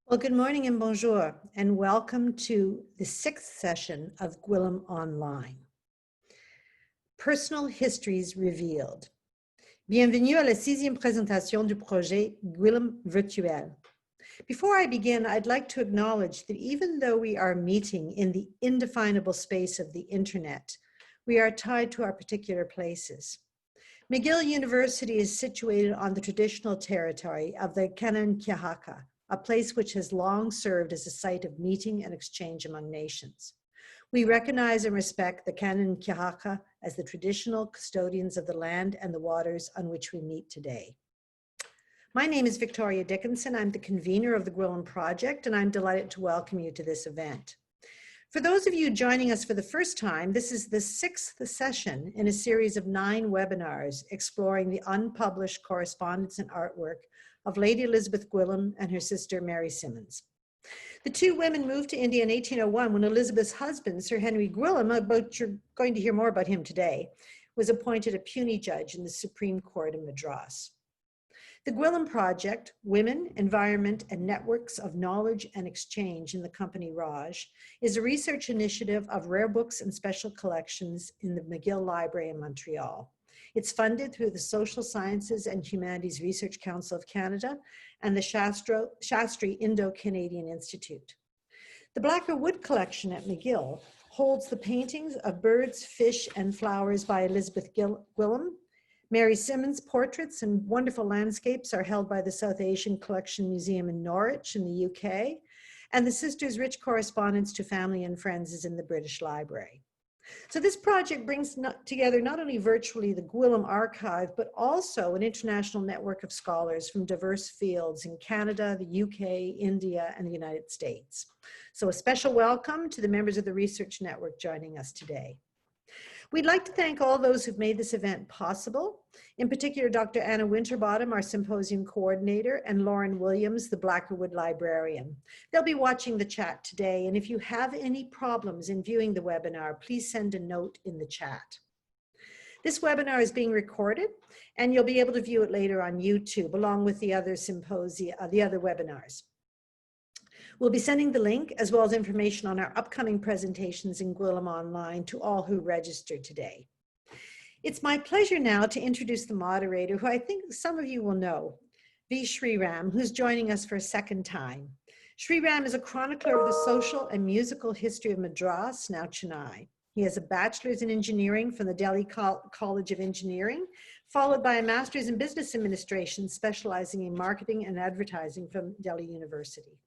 Well, good morning and bonjour, and welcome to the 6th session of Gwillim Online. Personal Histories Revealed. Bienvenue à la 6e présentation du projet Gwillim Virtuel. Before I begin, I'd like to acknowledge that even though we are meeting in the indefinable space of the internet, we are tied to our particular places. McGill University is situated on the traditional territory of the Kanankiahaka, a place which has long served as a site of meeting and exchange among nations. We recognize and respect the Kanankiahaka as the traditional custodians of the land and the waters on which we meet today. My name is Victoria Dickinson. I'm the convener of the Gwillim Project, and I'm delighted to welcome you to this event. For those of you joining us for the first time, this is the 6th session in a series of 9 webinars exploring the unpublished correspondence and artwork of Lady Elizabeth Gwillim and her sister Mary Symonds. The two women moved to India in 1801 when Elizabeth's husband, Sir Henry Gwillim, you're going to hear more about him today, was appointed a puisne judge in the Supreme Court in Madras. The Gwillim Project, Women, Environment, and Networks of Knowledge and Exchange in the Company Raj, is a research initiative of rare books and special collections in the McGill Library in Montreal. It's funded through the Social Sciences and Humanities Research Council of Canada and the Shastri Indo-Canadian Institute. The Blacker Wood Collection at McGill holds the paintings of birds, fish, and flowers by Elizabeth Gwillim. Mary Symonds' portraits and wonderful landscapes are held by the South Asian Collection Museum in Norwich in the UK, and the sisters' rich correspondence to family and friends is in the British Library. So this project brings together not only virtually the Gwillim archive, but also an international network of scholars from diverse fields in Canada, the UK, India, and the United States. So a special welcome to the members of the research network joining us today. We'd like to thank all those who've made this event possible, in particular Dr. Anna Winterbottom, our symposium coordinator, and Lauren Williams, the Blackerwood librarian. They'll be watching the chat today, and if you have any problems in viewing the webinar, please send a note in the chat. This webinar is being recorded, and you'll be able to view it later on YouTube, along with the other webinars. We'll be sending the link as well as information on our upcoming presentations in Gwillim Online to all who registered today. It's my pleasure now to introduce the moderator, who I think some of you will know, V. Sriram, who's joining us for a second time. Sriram is a chronicler of the social and musical history of Madras, now Chennai. He has a bachelor's in engineering from the Delhi College of Engineering, followed by a master's in business administration, specializing in marketing and advertising from Delhi University.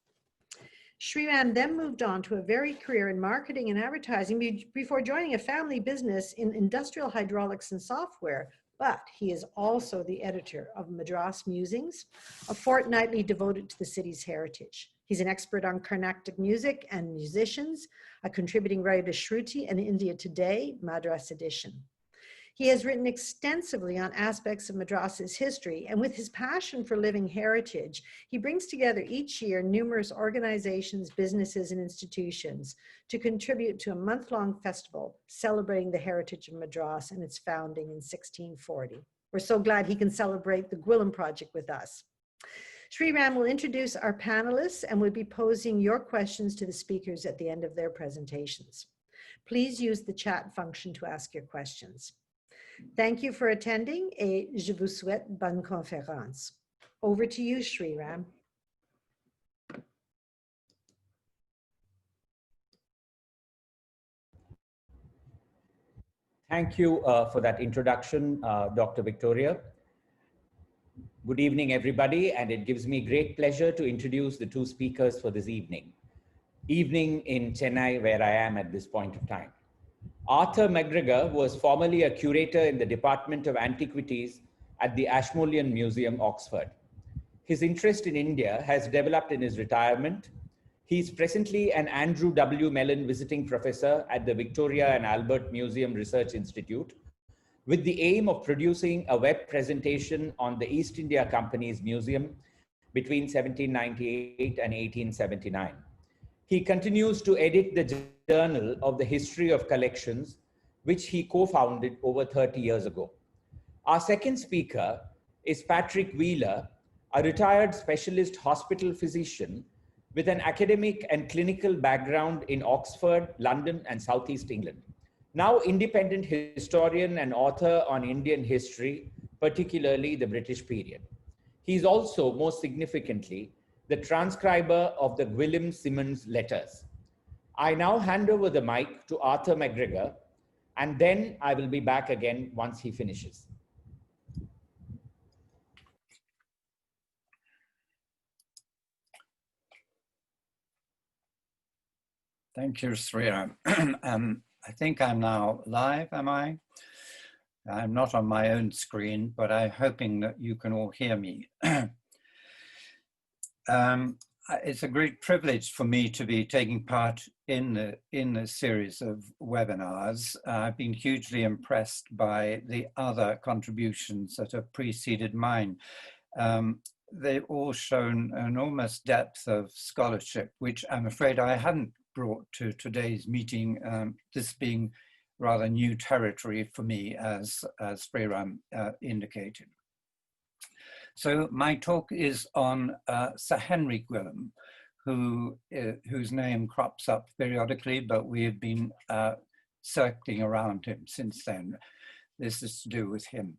Sriram then moved on to a varied career in marketing and advertising before joining a family business in industrial hydraulics and software, but he is also the editor of Madras Musings, a fortnightly devoted to the city's heritage. He's an expert on Carnatic music and musicians, a contributing writer to Shruti and India Today, Madras edition. He has written extensively on aspects of Madras's history, and with his passion for living heritage, he brings together each year numerous organizations, businesses, and institutions to contribute to a month-long festival celebrating the heritage of Madras and its founding in 1640. We're so glad he can celebrate the Gwillim Project with us. Sriram will introduce our panelists and will be posing your questions to the speakers at the end of their presentations. Please use the chat function to ask your questions. Thank you for attending, et je vous souhaite bonne conférence. Over to you, Sriram. Thank you for that introduction, Dr. Victoria. Good evening, everybody, and it gives me great pleasure to introduce the two speakers for this evening. Evening in Chennai, where I am at this point of time. Arthur MacGregor was formerly a curator in the Department of Antiquities at the Ashmolean Museum, Oxford. His interest in India has developed in his retirement. He is presently an Andrew W. Mellon Visiting Professor at the Victoria and Albert Museum Research Institute, with the aim of producing a web presentation on the East India Company's museum between 1798 and 1879. He continues to edit the Journal of the History of Collections, which he co-founded over 30 years ago. Our second speaker is Patrick Wheeler, a retired specialist hospital physician with an academic and clinical background in Oxford, London, and Southeast England. Now independent historian and author on Indian history, particularly the British period. He is also, most significantly, the transcriber of the Gwillim Symonds letters. I now hand over the mic to Arthur MacGregor, and then I will be back again once he finishes. Thank you, Sriram. I think I'm now live, am I? I'm not on my own screen, but I'm hoping that you can all hear me. It's a great privilege for me to be taking part in the series of webinars. I've been hugely impressed by the other contributions that have preceded mine. They've all shown enormous depth of scholarship, which I'm afraid I hadn't brought to today's meeting, this being rather new territory for me, as Sriram indicated. So my talk is on Sir Henry Gwillim, whose name crops up periodically, but we have been circling around him since then. This is to do with him.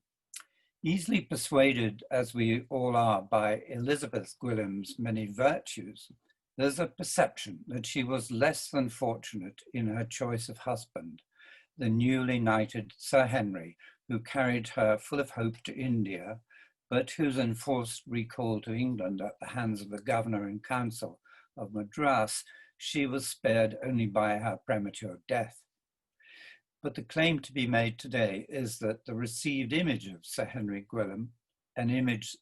Easily persuaded, as we all are, by Elizabeth Gwillim's many virtues, there's a perception that she was less than fortunate in her choice of husband, the newly knighted Sir Henry, who carried her full of hope to India, but whose enforced recall to England at the hands of the governor and council of Madras, she was spared only by her premature death. But the claim to be made today is that the received image of Sir Henry Gwillim, an image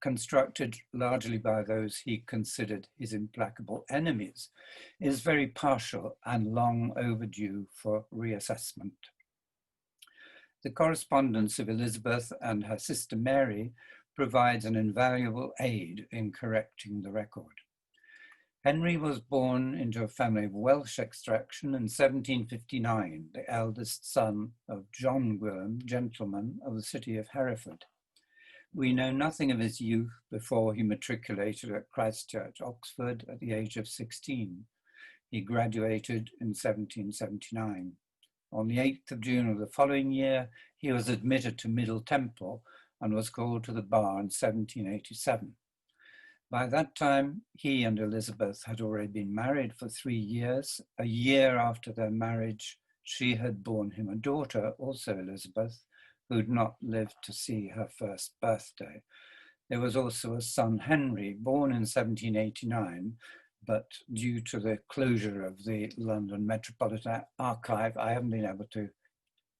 constructed largely by those he considered his implacable enemies, is very partial and long overdue for reassessment. The correspondence of Elizabeth and her sister Mary provides an invaluable aid in correcting the record. Henry was born into a family of Welsh extraction in 1759, the eldest son of John Gwillim, gentleman of the city of Hereford. We know nothing of his youth before he matriculated at Christ Church, Oxford, at the age of 16. He graduated in 1779. On the 8th of June of the following year, he was admitted to Middle Temple and was called to the bar in 1787. By that time, he and Elizabeth had already been married for 3 years. A year after their marriage, she had borne him a daughter, also Elizabeth, who'd not lived to see her first birthday. There was also a son, Henry, born in 1789, but due to the closure of the London Metropolitan Archive, I haven't been able to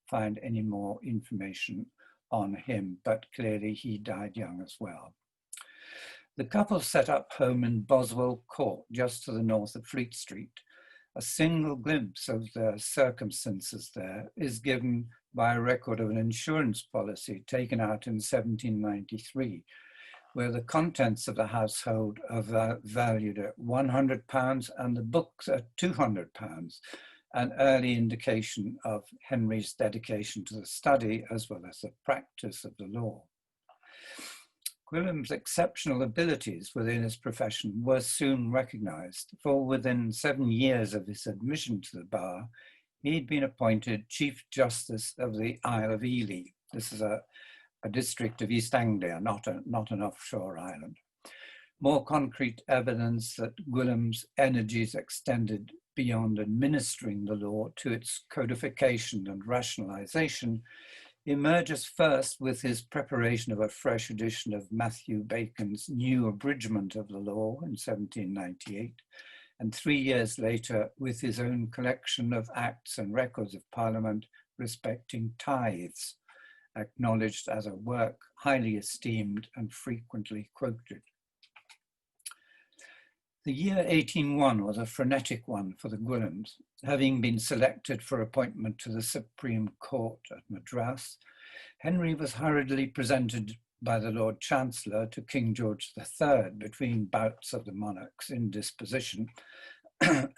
find any more information on him, but clearly he died young as well. The couple set up home in Boswell Court, just to the north of Fleet Street. A single glimpse of the circumstances there is given by a record of an insurance policy taken out in 1793, where the contents of the household are valued at £100 and the books at £200, an early indication of Henry's dedication to the study as well as the practice of the law. Gwillim's exceptional abilities within his profession were soon recognized, for within 7 years of his admission to the bar, he'd been appointed Chief Justice of the Isle of Ely. This is a district of East Anglia, not an offshore island. More concrete evidence that Gwillim's energies extended beyond administering the law to its codification and rationalization emerges first with his preparation of a fresh edition of Matthew Bacon's New Abridgment of the Law in 1798, and 3 years later with his own collection of acts and records of Parliament respecting tithes, acknowledged as a work highly esteemed and frequently quoted. The year 1801 was a frenetic one for the Gwillims. Having been selected for appointment to the Supreme Court at Madras, Henry was hurriedly presented by the Lord Chancellor to King George III between bouts of the monarch's indisposition,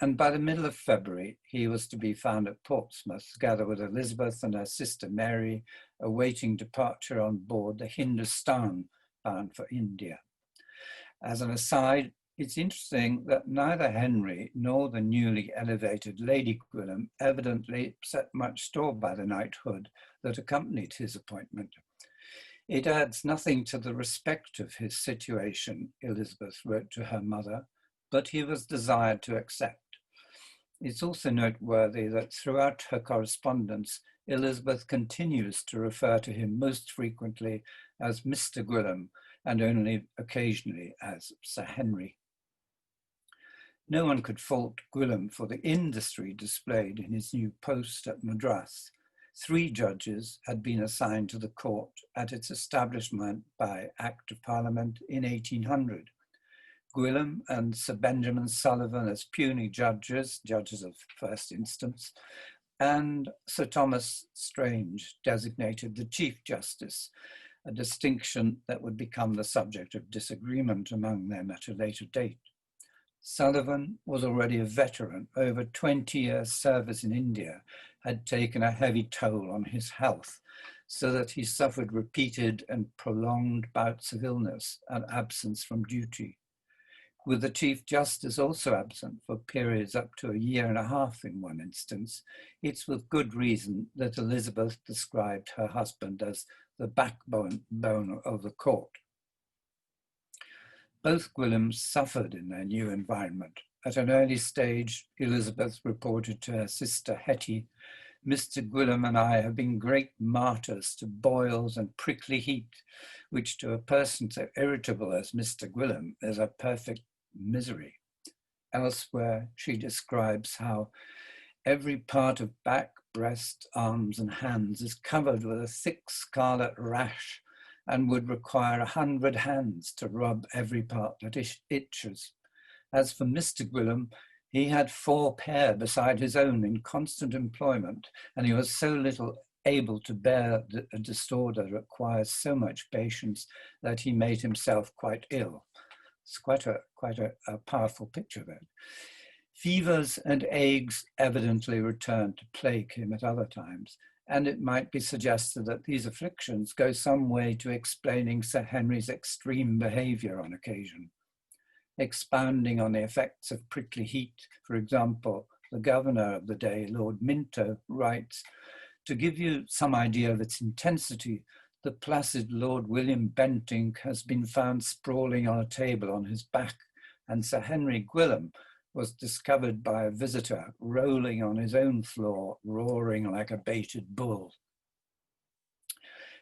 and by the middle of February, he was to be found at Portsmouth, together with Elizabeth and her sister Mary, awaiting departure on board the Hindustan bound for India. As an aside, It's interesting that neither Henry nor the newly elevated Lady Gwillim evidently set much store by the knighthood that accompanied his appointment. It adds nothing to the respect of his situation, Elizabeth wrote to her mother, but he was desired to accept. It's also noteworthy that throughout her correspondence, Elizabeth continues to refer to him most frequently as Mr. Gwillim and only occasionally as Sir Henry. No one could fault Gwillim for the industry displayed in his new post at Madras. 3 judges had been assigned to the court at its establishment by Act of Parliament in 1800. Gwillim and Sir Benjamin Sullivan as puisne judges of first instance, and Sir Thomas Strange designated the Chief Justice, a distinction that would become the subject of disagreement among them at a later date. Sullivan was already a veteran. Over 20 years' service in India had taken a heavy toll on his health, so that he suffered repeated and prolonged bouts of illness and absence from duty. With the Chief Justice also absent for periods up to 1.5 years in one instance, it's with good reason that Elizabeth described her husband as the backbone of the court. Both Gwillims suffered in their new environment. At an early stage, Elizabeth reported to her sister Hetty, "Mr. Gwillim and I have been great martyrs to boils and prickly heat, which to a person so irritable as Mr. Gwillim is a perfect misery." Elsewhere, she describes how every part of back, breast, arms, and hands is covered with a thick scarlet rash and would require 100 hands to rub every part that itches. As for Mr. Gwillim, he had 4 pair beside his own in constant employment, and he was so little able to bear a disorder that requires so much patience that he made himself quite ill. It's quite a powerful picture there. Fevers and agues evidently returned to plague him at other times, and it might be suggested that these afflictions go some way to explaining Sir Henry's extreme behaviour on occasion. Expounding on the effects of prickly heat, for example, the governor of the day, Lord Minto, writes, "To give you some idea of its intensity, the placid Lord William Bentinck has been found sprawling on a table on his back, and Sir Henry Gwillim was discovered by a visitor rolling on his own floor, roaring like a baited bull."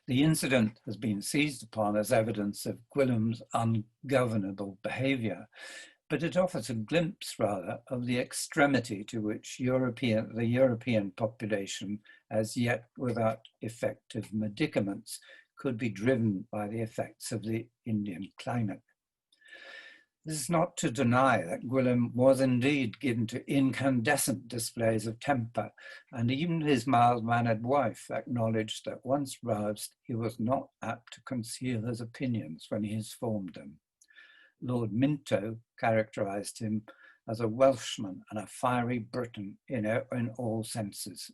The incident has been seized upon as evidence of Gwillim's ungovernable behaviour, but it offers a glimpse, rather, of the extremity to which the European population, as yet without effective medicaments, could be driven by the effects of the Indian climate. This is not to deny that Gwillim was indeed given to incandescent displays of temper, and even his mild-mannered wife acknowledged that once roused, he was not apt to conceal his opinions when he has formed them. Lord Minto characterized him as a Welshman and a fiery Briton in all senses.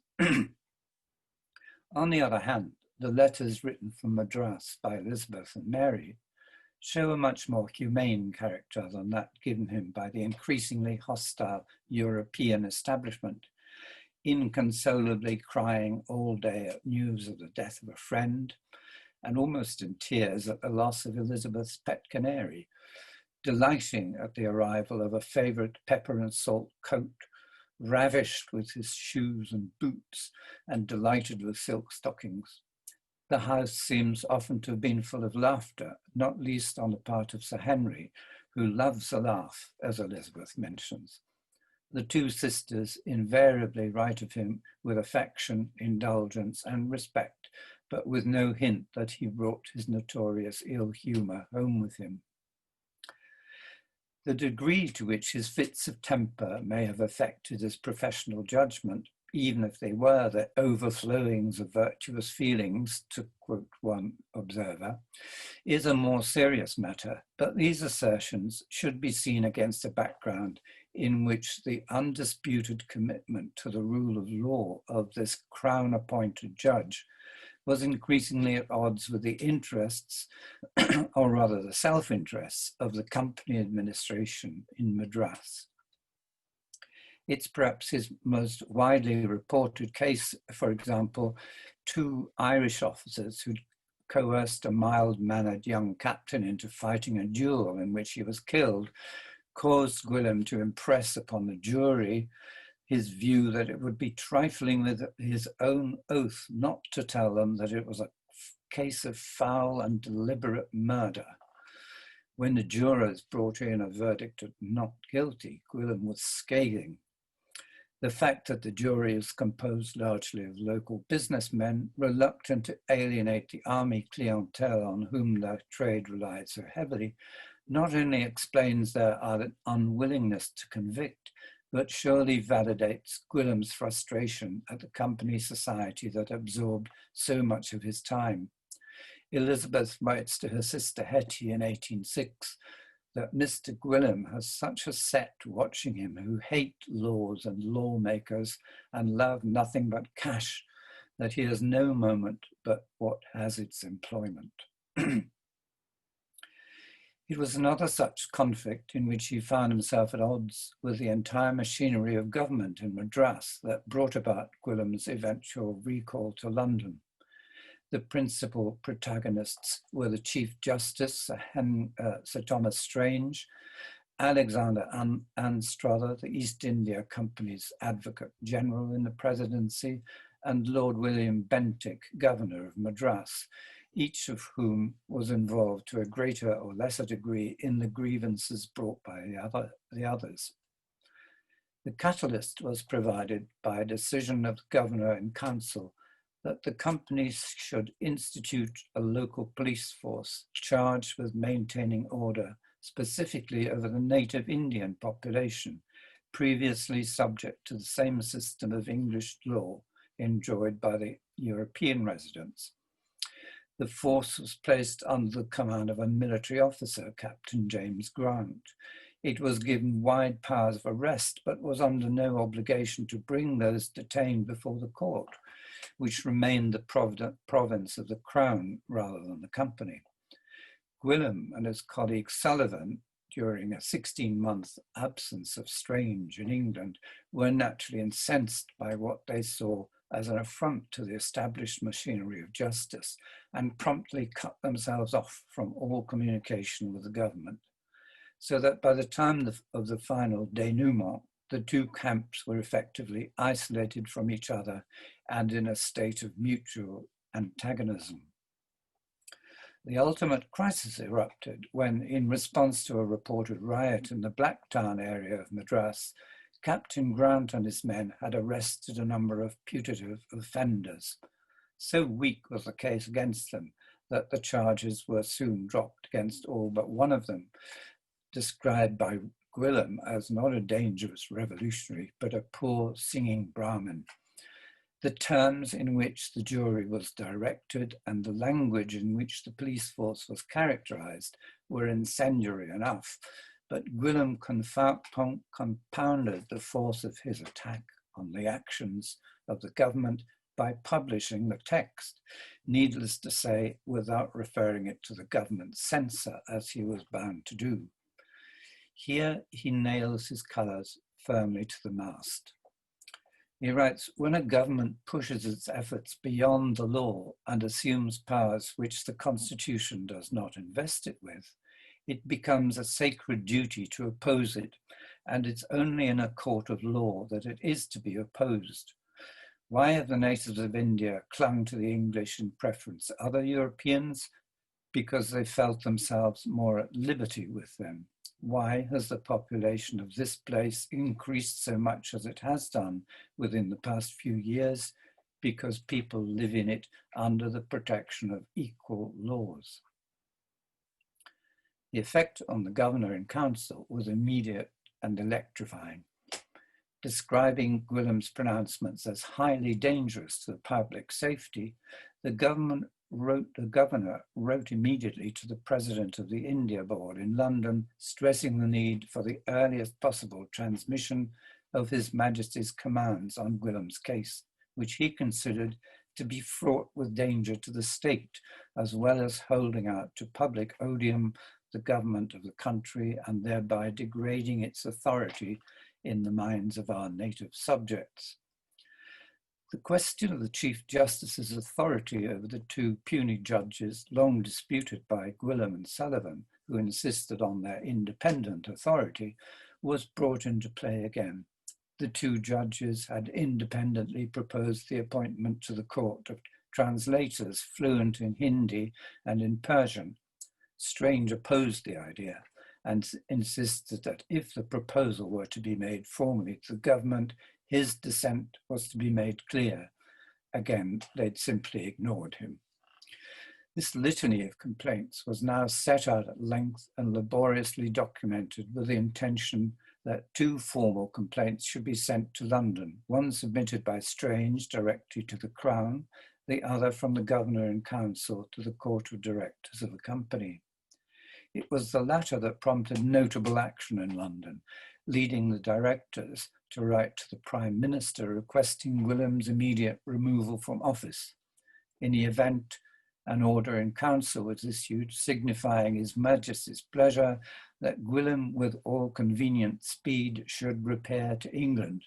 On the other hand, the letters written from Madras by Elizabeth and Mary show a much more humane character than that given him by the increasingly hostile European establishment, inconsolably crying all day at news of the death of a friend, and almost in tears at the loss of Elizabeth's pet canary, delighting at the arrival of a favourite pepper and salt coat, ravished with his shoes and boots, and delighted with silk stockings. The house seems often to have been full of laughter, not least on the part of Sir Henry, who loves a laugh, as Elizabeth mentions. The 2 sisters invariably write of him with affection, indulgence, and respect, but with no hint that he brought his notorious ill humour home with him. The degree to which his fits of temper may have affected his professional judgment, even if they were the overflowings of virtuous feelings, to quote one observer, is a more serious matter, but these assertions should be seen against a background in which the undisputed commitment to the rule of law of this crown-appointed judge was increasingly at odds with the interests, or rather the self-interests, of the company administration in Madras. It's perhaps his most widely reported case, for example, two Irish officers who coerced a mild-mannered young captain into fighting a duel in which he was killed, caused Gwillim to impress upon the jury his view that it would be trifling with his own oath not to tell them that it was a case of foul and deliberate murder. When the jurors brought in a verdict of not guilty, Gwillim was scathing. The fact that the jury is composed largely of local businessmen reluctant to alienate the army clientele on whom their trade relied so heavily not only explains their unwillingness to convict, but surely validates Gwillim's frustration at the company society that absorbed so much of his time. Elizabeth writes to her sister Hetty in 1806 that Mr. Gwillim has such a set watching him who hate laws and lawmakers and love nothing but cash, that he has no moment but what has its employment. It was another such conflict in which he found himself at odds with the entire machinery of government in Madras that brought about Gwillim's eventual recall to London. The principal protagonists were the Chief Justice, Sir Thomas Strange, Alexander Anstruther, the East India Company's Advocate General in the presidency, and Lord William Bentinck, Governor of Madras, each of whom was involved to a greater or lesser degree in the grievances brought by the others. The catalyst was provided by a decision of the Governor and Council that the companies should institute a local police force charged with maintaining order specifically over the native Indian population, previously subject to the same system of English law enjoyed by the European residents. The force was placed under the command of a military officer, Captain James Grant. It was given wide powers of arrest, but was under no obligation to bring those detained before the court, which remained the province of the Crown rather than the company. Gwillim and his colleague Sullivan, during a 16-month absence of Strange in England, were naturally incensed by what they saw as an affront to the established machinery of justice and promptly cut themselves off from all communication with the government. So that by the time of the final denouement, the two camps were effectively isolated from each other and in a state of mutual antagonism. The ultimate crisis erupted when, in response to a reported riot in the Blacktown area of Madras, Captain Grant and his men had arrested a number of putative offenders. So weak was the case against them that the charges were soon dropped against all but one of them, described by Gwillim as not a dangerous revolutionary, but a poor singing Brahmin. The terms in which the jury was directed and the language in which the police force was characterized were incendiary enough, but Gwillim compounded the force of his attack on the actions of the government by publishing the text, needless to say, without referring it to the government censor, as he was bound to do. Here he nails his colours firmly to the mast. He writes, when a government pushes its efforts beyond the law and assumes powers which the Constitution does not invest it with, it becomes a sacred duty to oppose it, and it's only in a court of law that it is to be opposed. Why have the natives of India clung to the English in preference to other Europeans? Because they felt themselves more at liberty with them. Why has the population of this place increased so much as it has done within the past few years? Because people live in it under the protection of equal laws. The effect on the governor and council was immediate and electrifying. Describing Gwillim's pronouncements as highly dangerous to the public safety, the governor wrote immediately to the president of the India Board in London, stressing the need for the earliest possible transmission of His Majesty's commands on Gwillim's case, which he considered to be fraught with danger to the state, as well as holding out to public odium the government of the country and thereby degrading its authority in the minds of our native subjects. The question of the Chief Justice's authority over the two puny judges, long disputed by Gwillim and Sullivan, who insisted on their independent authority, was brought into play again. The two judges had independently proposed the appointment to the court of translators fluent in Hindi and in Persian. Strange opposed the idea and insisted that if the proposal were to be made formally to the government, his dissent was to be made clear. Again, they'd simply ignored him. This litany of complaints was now set out at length and laboriously documented with the intention that two formal complaints should be sent to London, one submitted by Strange directly to the Crown, the other from the Governor in Council to the Court of Directors of the Company. It was the latter that prompted notable action in London, leading the directors to write to the Prime Minister requesting Gwillim's immediate removal from office. In the event, an order in council was issued signifying His Majesty's pleasure that Gwillim with all convenient speed should repair to England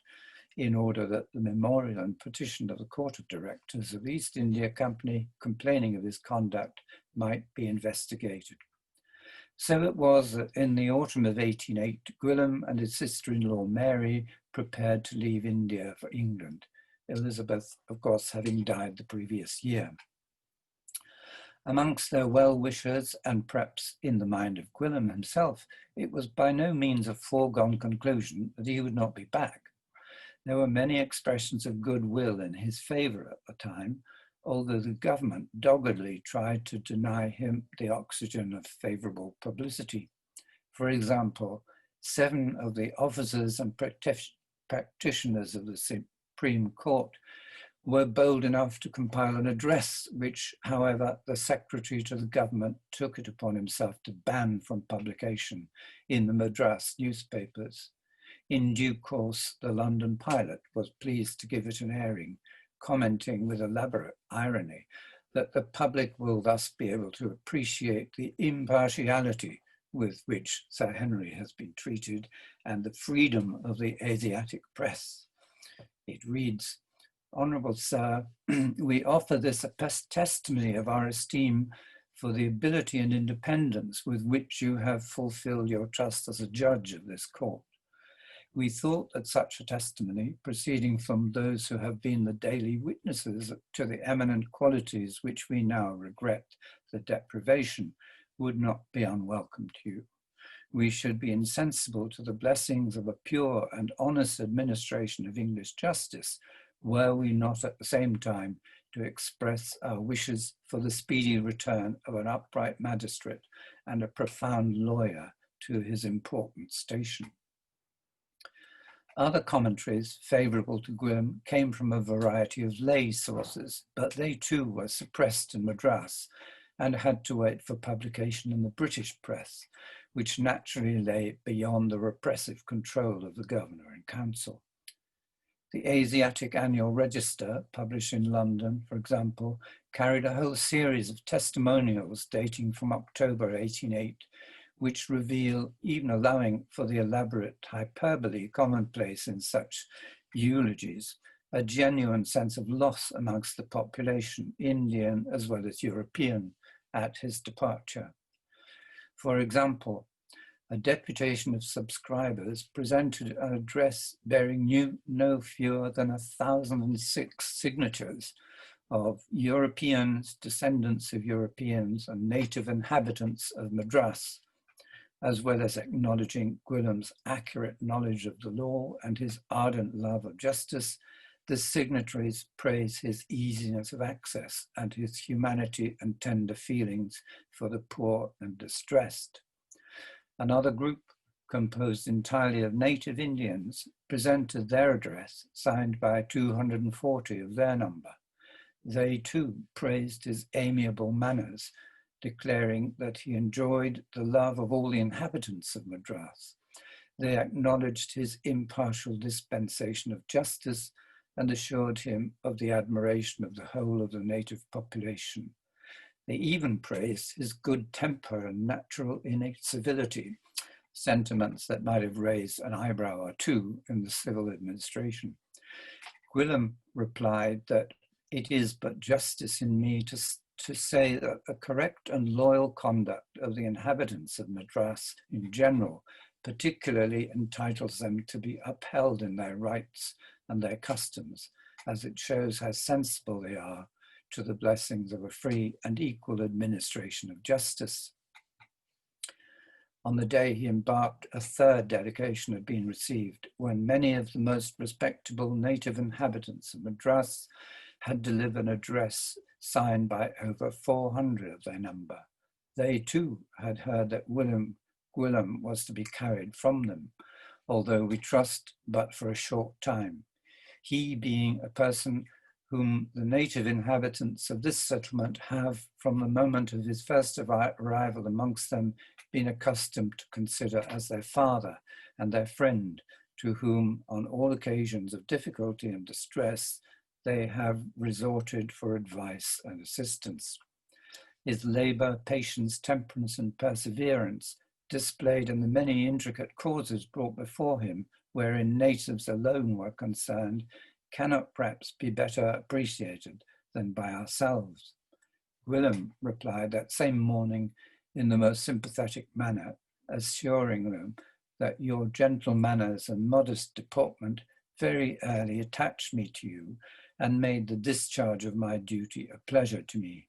in order that the memorial and petition of the Court of Directors of the East India Company complaining of his conduct might be investigated. So it was that in the autumn of 1808, Gwillim and his sister-in-law Mary prepared to leave India for England, Elizabeth, of course, having died the previous year. Amongst their well-wishers, and perhaps in the mind of Gwillim himself, it was by no means a foregone conclusion that he would not be back. There were many expressions of goodwill in his favour at the time, although the government doggedly tried to deny him the oxygen of favourable publicity. For example, 7 of the officers and practitioners of the Supreme Court were bold enough to compile an address, which, however, the secretary to the government took it upon himself to ban from publication in the Madras newspapers. In due course, the London Pilot was pleased to give it an airing, commenting with elaborate irony that the public will thus be able to appreciate the impartiality with which Sir Henry has been treated and the freedom of the Asiatic press. It reads, "Honourable Sir, we offer this a testimony of our esteem for the ability and independence with which you have fulfilled your trust as a judge of this court. We thought that such a testimony, proceeding from those who have been the daily witnesses to the eminent qualities which we now regret the deprivation, would not be unwelcome to you. We should be insensible to the blessings of a pure and honest administration of English justice, were we not at the same time to express our wishes for the speedy return of an upright magistrate and a profound lawyer to his important station." Other commentaries favourable to Gwillim came from a variety of lay sources, but they too were suppressed in Madras and had to wait for publication in the British press, which naturally lay beyond the repressive control of the Governor in Council. The Asiatic Annual Register, published in London, for example, carried a whole series of testimonials dating from October 1808, which reveal, even allowing for the elaborate hyperbole commonplace in such eulogies, a genuine sense of loss amongst the population, Indian as well as European, at his departure. For example, a deputation of subscribers presented an address bearing no fewer than 1,006 signatures of Europeans, descendants of Europeans, and native inhabitants of Madras, as well as acknowledging Gwillim's accurate knowledge of the law and his ardent love of justice. The signatories praise his easiness of access and his humanity and tender feelings for the poor and distressed. Another group, composed entirely of native Indians, presented their address, signed by 240 of their number. They too praised his amiable manners, declaring that he enjoyed the love of all the inhabitants of Madras. They acknowledged his impartial dispensation of justice and assured him of the admiration of the whole of the native population. They even praised his good temper and natural innate civility, sentiments that might have raised an eyebrow or two in the civil administration. Gwillim replied that it is but justice in me to say that the correct and loyal conduct of the inhabitants of Madras in general particularly entitles them to be upheld in their rights and their customs, as it shows how sensible they are to the blessings of a free and equal administration of justice. On the day he embarked, a third delegation had been received, when many of the most respectable native inhabitants of Madras had delivered an address signed by over 400 of their number. They too had heard that Gwillim was to be carried from them, although we trust but for a short time, he being a person whom the native inhabitants of this settlement have, from the moment of his first arrival amongst them, been accustomed to consider as their father and their friend, to whom on all occasions of difficulty and distress they have resorted for advice and assistance. His labour, patience, temperance and perseverance, displayed in the many intricate causes brought before him, wherein natives alone were concerned, cannot perhaps be better appreciated than by ourselves. Gwillim replied that same morning in the most sympathetic manner, assuring them that your gentle manners and modest deportment very early attached me to you and made the discharge of my duty a pleasure to me.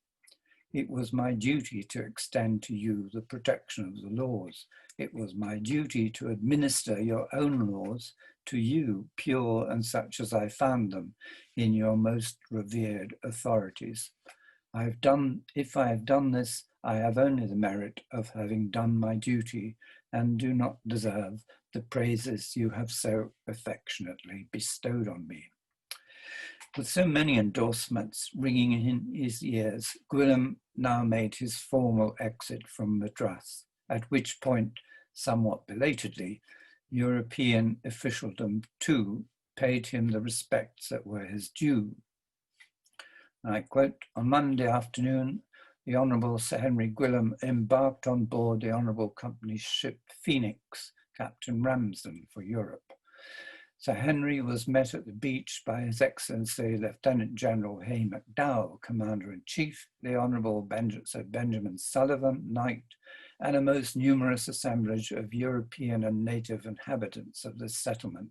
It was my duty to extend to you the protection of the laws. It was my duty to administer your own laws to you, pure and such as I found them, in your most revered authorities. If I have done this, I have only the merit of having done my duty and do not deserve the praises you have so affectionately bestowed on me. With so many endorsements ringing in his ears, Gwillim now made his formal exit from Madras, at which point, somewhat belatedly, European officialdom too paid him the respects that were his due. And I quote, on Monday afternoon, the Honourable Sir Henry Gwillim embarked on board the Honourable Company's ship Phoenix, Captain Ramsden, for Europe. Sir Henry was met at the beach by His Excellency Lieutenant General Hay MacDowell, Commander-in-Chief, the Honourable Sir Benjamin Sullivan, Knight, and a most numerous assemblage of European and native inhabitants of this settlement,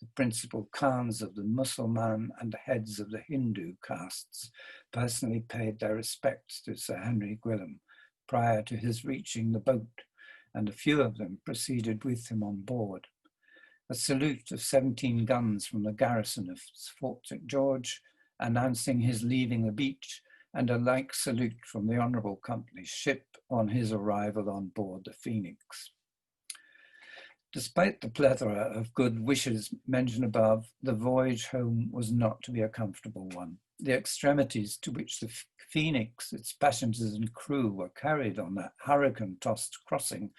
the principal Khans of the Mussulman and the heads of the Hindu castes personally paid their respects to Sir Henry Gwillim prior to his reaching the boat, and a few of them proceeded with him on board. A salute of 17 guns from the garrison of Fort St. George, announcing his leaving the beach, and a like salute from the Honourable Company's ship on his arrival on board the Phoenix. Despite the plethora of good wishes mentioned above, the voyage home was not to be a comfortable one. The extremities to which the Phoenix, its passengers and crew were carried on that hurricane-tossed crossing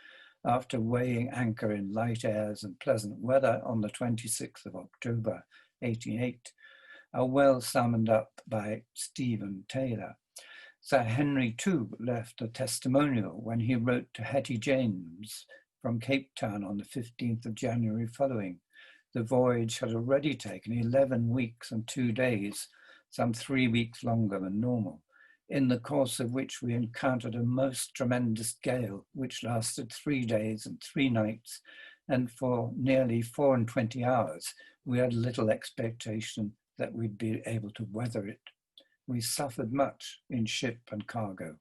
after weighing anchor in light airs and pleasant weather on the 26th of October, 1808, are well summed up by Stephen Taylor. Sir Henry too left a testimonial when he wrote to Hetty James from Cape Town on the 15th of January following. The voyage had already taken 11 weeks and 2 days, some 3 weeks longer than normal, in the course of which we encountered a most tremendous gale, which lasted 3 days and 3 nights, and for nearly 24 hours, we had little expectation that we'd be able to weather it. We suffered much in ship and cargo.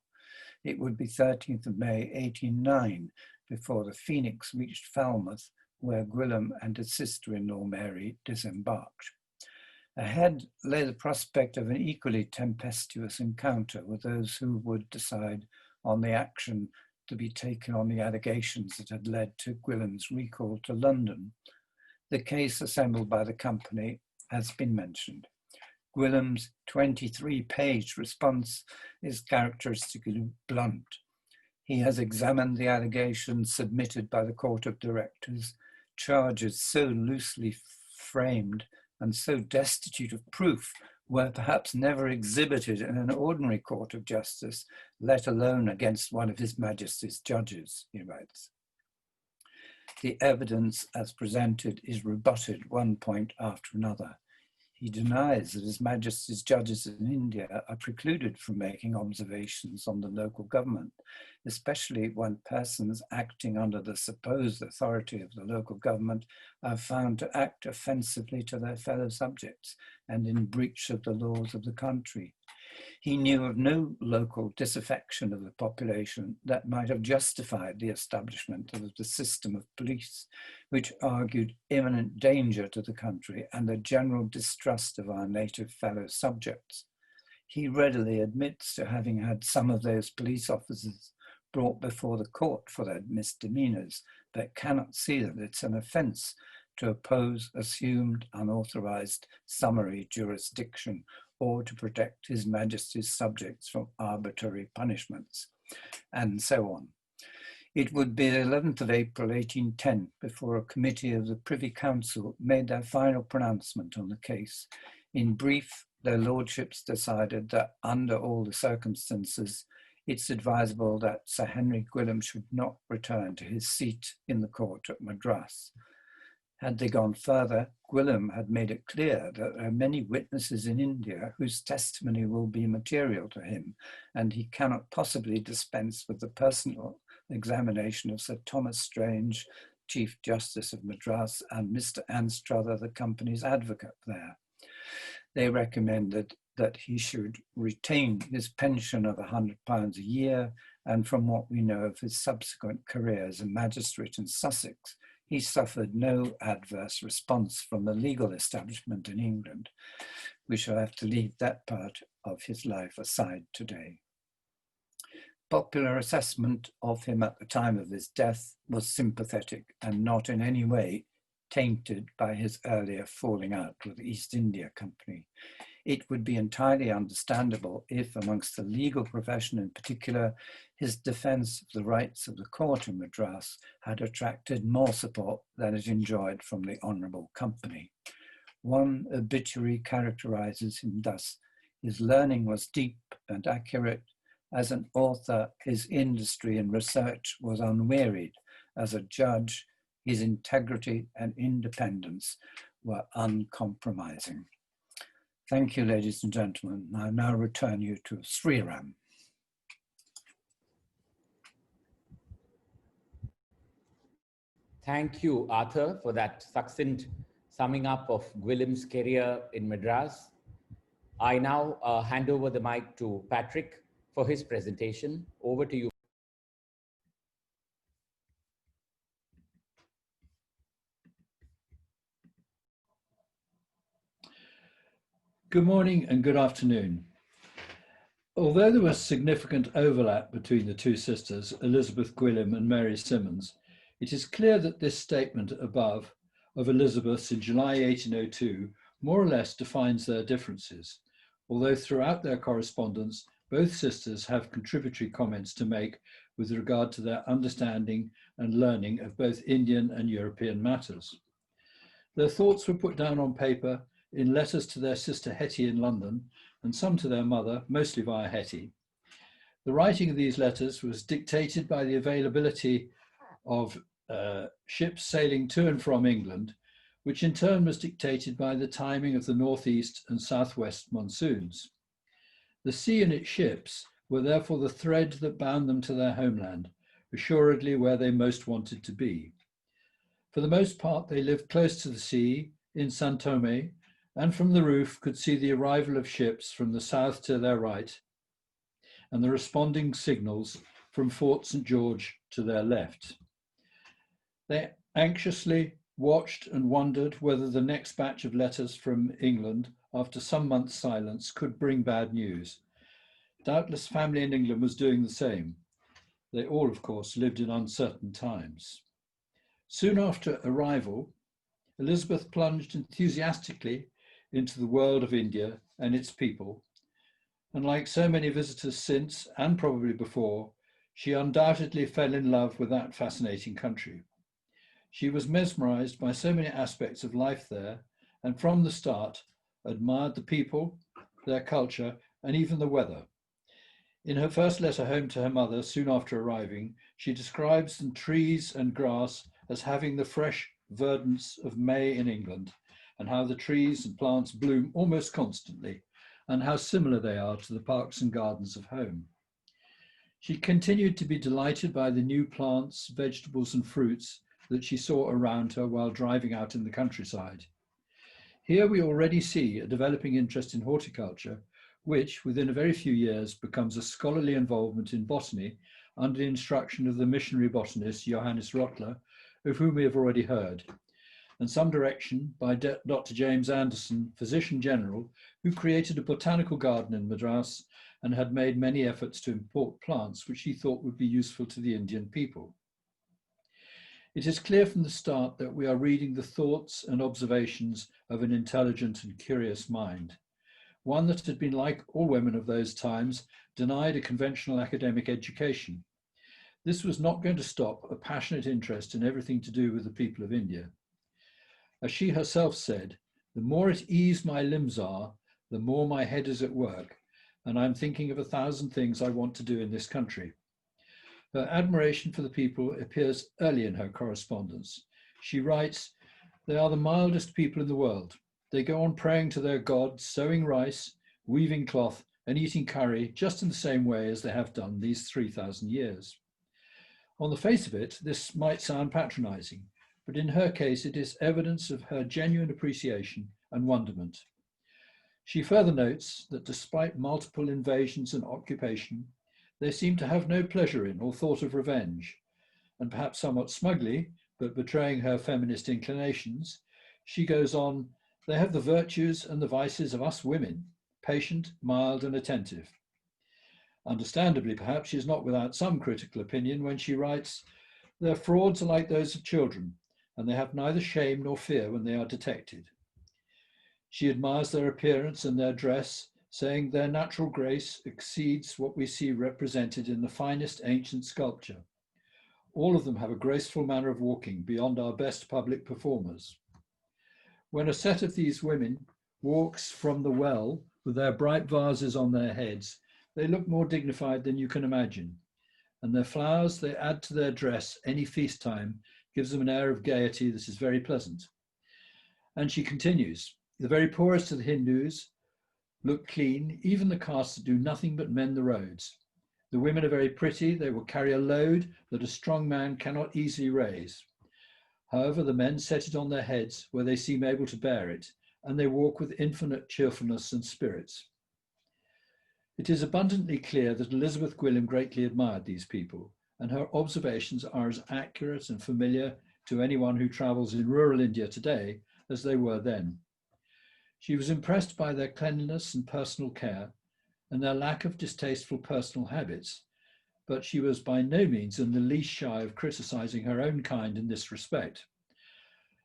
It would be 13th of May, 1809, before the Phoenix reached Falmouth, where Gwillim and his sister-in-law Mary disembarked. Ahead lay the prospect of an equally tempestuous encounter with those who would decide on the action to be taken on the allegations that had led to Gwillim's recall to London. The case assembled by the company has been mentioned. Gwillim's 23-page response is characteristically blunt. He has examined the allegations submitted by the Court of Directors, charges so loosely framed and so destitute of proof were perhaps never exhibited in an ordinary court of justice, let alone against one of His Majesty's judges, he writes. The evidence as presented is rebutted one point after another. He denies that His Majesty's judges in India are precluded from making observations on the local government, especially when persons acting under the supposed authority of the local government are found to act offensively to their fellow subjects and in breach of the laws of the country. He knew of no local disaffection of the population that might have justified the establishment of the system of police, which argued imminent danger to the country and the general distrust of our native fellow subjects. He readily admits to having had some of those police officers brought before the court for their misdemeanors, but cannot see that it's an offense to oppose assumed unauthorized summary jurisdiction or to protect His Majesty's subjects from arbitrary punishments, and so on. It would be the 11th of April 1810 before a committee of the Privy Council made their final pronouncement on the case. In brief, their lordships decided that under all the circumstances, it's advisable that Sir Henry Gwillim should not return to his seat in the court at Madras. Had they gone further, Gwillim had made it clear that there are many witnesses in India whose testimony will be material to him, and he cannot possibly dispense with the personal examination of Sir Thomas Strange, Chief Justice of Madras, and Mr. Anstruther, the company's advocate there. They recommended that he should retain his pension of £100 a year, and from what we know of his subsequent career as a magistrate in Sussex, he suffered no adverse response from the legal establishment in England. We shall have to leave that part of his life aside today. Popular assessment of him at the time of his death was sympathetic and not in any way tainted by his earlier falling out with the East India Company. It would be entirely understandable if, amongst the legal profession in particular, his defense of the rights of the court in Madras had attracted more support than it enjoyed from the Honourable Company. One obituary characterizes him thus: his learning was deep and accurate. As an author, his industry and research was unwearied. As a judge, his integrity and independence were uncompromising. Thank you, ladies and gentlemen. I now return you to Sriram. Thank you, Arthur, for that succinct summing up of Gwillim's career in Madras. I now hand over the mic to Patrick for his presentation. Over to you. Good morning and good afternoon. Although there was significant overlap between the two sisters, Elizabeth Gwillim and Mary Symonds, it is clear that this statement above of Elizabeth's in July 1802 more or less defines their differences, although throughout their correspondence, both sisters have contributory comments to make with regard to their understanding and learning of both Indian and European matters. Their thoughts were put down on paper in letters to their sister Hetty in London, and some to their mother, mostly via Hetty. The writing of these letters was dictated by the availability of ships sailing to and from England, which in turn was dictated by the timing of the northeast and southwest monsoons. The sea and its ships were therefore the thread that bound them to their homeland, assuredly where they most wanted to be. For the most part, they lived close to the sea in San Tome, and from the roof could see the arrival of ships from the south to their right and the responding signals from Fort St. George to their left. They anxiously watched and wondered whether the next batch of letters from England, after some months' silence, could bring bad news. Doubtless family in England was doing the same. They all, of course, lived in uncertain times. Soon after arrival, Elizabeth plunged enthusiastically into the world of India and its people, and like so many visitors since, and probably before, she undoubtedly fell in love with that fascinating country. She was mesmerized by so many aspects of life there and from the start admired the people, their culture, and even the weather. In her first letter home to her mother, soon after arriving, she describes the trees and grass as having the fresh verdance of May in England, and how the trees and plants bloom almost constantly, and how similar they are to the parks and gardens of home. She continued to be delighted by the new plants, vegetables, and fruits that she saw around her while driving out in the countryside. Here we already see a developing interest in horticulture, which within a very few years becomes a scholarly involvement in botany under the instruction of the missionary botanist Johannes Rottler, of whom we have already heard, and some direction by Dr. James Anderson, Physician General, who created a botanical garden in Madras and had made many efforts to import plants which he thought would be useful to the Indian people. It is clear from the start that we are reading the thoughts and observations of an intelligent and curious mind, one that had been, like all women of those times, denied a conventional academic education. This was not going to stop a passionate interest in everything to do with the people of India. As she herself said, "The more at ease my limbs are, the more my head is at work, and I'm thinking of 1,000 things I want to do in this country." Her admiration for the people appears early in her correspondence. She writes, "They are the mildest people in the world. They go on praying to their God, sowing rice, weaving cloth, and eating curry just in the same way as they have done these 3,000 years. On the face of it, this might sound patronizing, but in her case, it is evidence of her genuine appreciation and wonderment. She further notes that despite multiple invasions and occupation, they seem to have no pleasure in or thought of revenge, and perhaps somewhat smugly, but betraying her feminist inclinations, she goes on, they have the virtues and the vices of us women, patient, mild, and attentive." Understandably, perhaps she is not without some critical opinion when she writes, "Their frauds are like those of children, and they have neither shame nor fear when they are detected." She admires their appearance and their dress, saying their natural grace exceeds what we see represented in the finest ancient sculpture. All of them have a graceful manner of walking beyond our best public performers. When a set of these women walks from the well with their bright vases on their heads, they look more dignified than you can imagine, and their flowers they add to their dress any feast time gives them an air of gaiety that is very pleasant. And she continues, the very poorest of the Hindus look clean, even the castes that do nothing but mend the roads. The women are very pretty, they will carry a load that a strong man cannot easily raise. However, the men set it on their heads where they seem able to bear it, and they walk with infinite cheerfulness and spirits. It is abundantly clear that Elizabeth Gwillim greatly admired these people, and her observations are as accurate and familiar to anyone who travels in rural India today as they were then. She was impressed by their cleanliness and personal care, and their lack of distasteful personal habits, but she was by no means in the least shy of criticizing her own kind in this respect.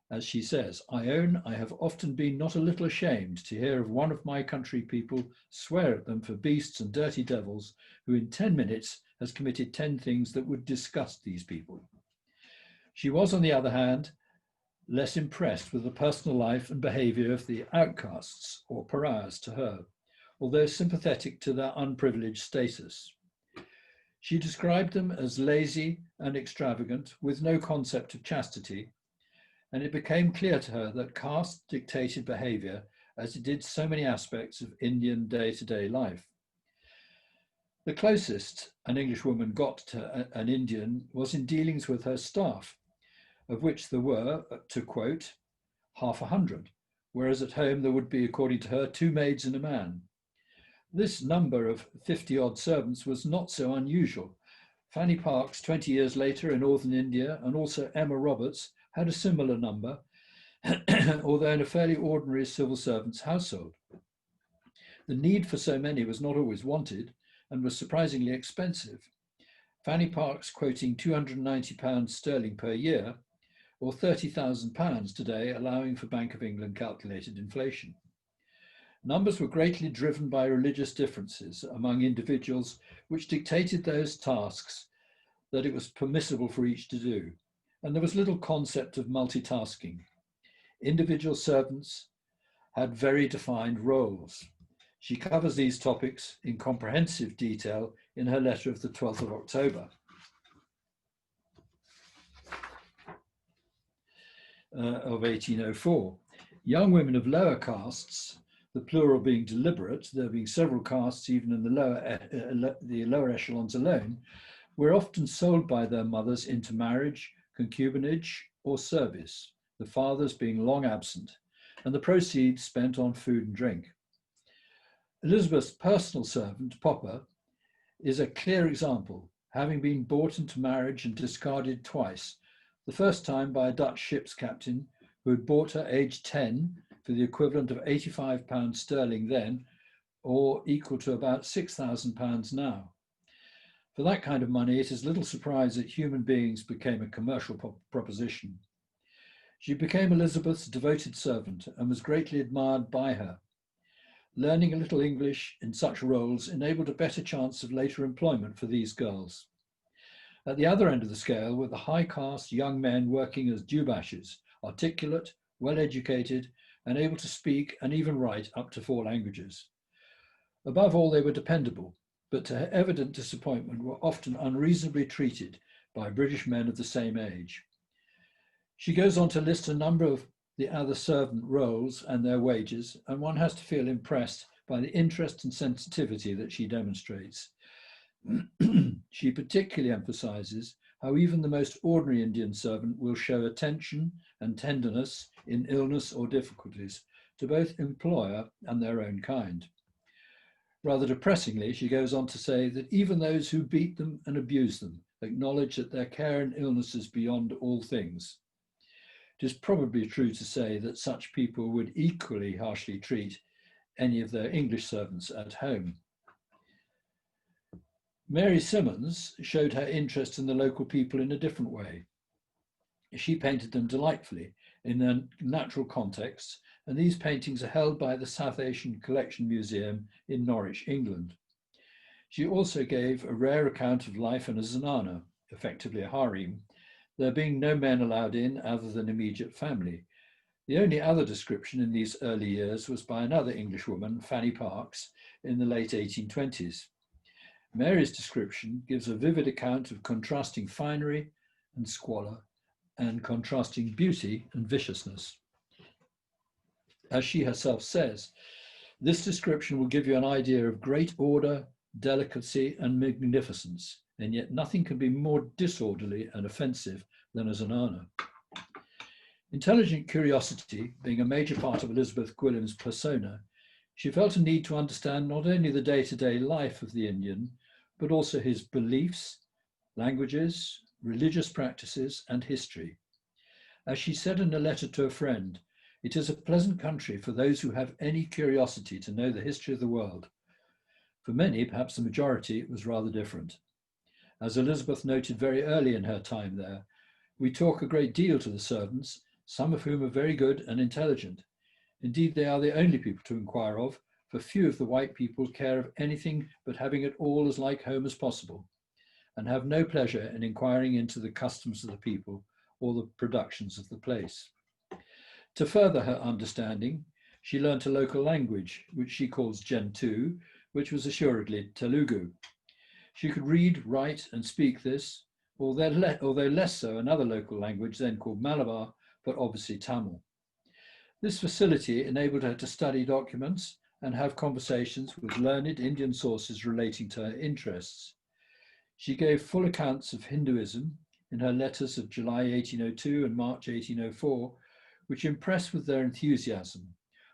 As she says, "I own I have often been not a little ashamed to hear of one of my country people swear at them for beasts and dirty devils, who in 10 minutes has committed 10 things that would disgust these people." She was, on the other hand, less impressed with the personal life and behavior of the outcasts, or pariahs to her, although sympathetic to their unprivileged status. She described them as lazy and extravagant, with no concept of chastity, and it became clear to her that caste dictated behavior as it did so many aspects of Indian day-to-day life. The closest an Englishwoman got to an Indian was in dealings with her staff, of which there were, to quote, half 100, whereas at home there would be, according to her, 2 maids and a man. This number of 50-odd servants was not so unusual. Fanny Parkes, 20 years later in northern India, and also Emma Roberts, had a similar number, although in a fairly ordinary civil servant's household. The need for so many was not always wanted and was surprisingly expensive. Fanny Parkes quoting £290 sterling per year, or £30,000 today, allowing for Bank of England calculated inflation. Numbers were greatly driven by religious differences among individuals, which dictated those tasks that it was permissible for each to do, and there was little concept of multitasking. Individual servants had very defined roles. She covers these topics in comprehensive detail in her letter of the 12th of October. Of 1804. Young women of lower castes, the plural being deliberate, there being several castes even in the lower echelons alone, were often sold by their mothers into marriage, concubinage, or service, the fathers being long absent, and the proceeds spent on food and drink. Elizabeth's personal servant, Popper, is a clear example, having been bought into marriage and discarded twice, the first time by a Dutch ship's captain who had bought her aged 10 for the equivalent of £85 sterling then, or equal to about £6,000 now. For that kind of money, it is little surprise that human beings became a commercial proposition. She became Elizabeth's devoted servant and was greatly admired by her. Learning a little English in such roles enabled a better chance of later employment for these girls. At the other end of the scale were the high caste young men working as dewbashes, articulate, well-educated, and able to speak and even write up to 4 languages. Above all, they were dependable, but to her evident disappointment were often unreasonably treated by British men of the same age. She goes on to list a number of the other servant roles and their wages, and one has to feel impressed by the interest and sensitivity that she demonstrates. She particularly emphasizes how even the most ordinary Indian servant will show attention and tenderness in illness or difficulties to both employer and their own kind. Rather depressingly, she goes on to say that even those who beat them and abuse them acknowledge that their care and illness is beyond all things. It is probably true to say that such people would equally harshly treat any of their English servants at home. Mary Symonds showed her interest in the local people in a different way. She painted them delightfully in their natural contexts, and these paintings are held by the South Asian Collection Museum in Norwich, England. She also gave a rare account of life in a zanana, effectively a harem, there being no men allowed in other than immediate family. The only other description in these early years was by another Englishwoman, Fanny Parks, in the late 1820s. Mary's description gives a vivid account of contrasting finery and squalor and contrasting beauty and viciousness. As she herself says, this description will give you an idea of great order, delicacy, and magnificence, and yet nothing can be more disorderly and offensive than a zanana. Intelligent curiosity being a major part of Elizabeth Gwillim's persona, she felt a need to understand not only the day-to-day life of the Indian, but also his beliefs, languages, religious practices, and history. As she said in a letter to a friend, it is a pleasant country for those who have any curiosity to know the history of the world. For many, perhaps the majority, it was rather different. As Elizabeth noted very early in her time there, we talk a great deal to the servants, some of whom are very good and intelligent. Indeed, they are the only people to inquire of, for few of the white people care of anything but having it all as like home as possible, and have no pleasure in inquiring into the customs of the people or the productions of the place. To further her understanding, she learnt a local language, which she calls Gentoo, which was assuredly Telugu. She could read, write, and speak this, although less so another local language then called Malabar, but obviously Tamil. This facility enabled her to study documents and have conversations with learned Indian sources relating to her interests. She gave full accounts of Hinduism in her letters of July 1802 and March 1804, which impressed with their enthusiasm,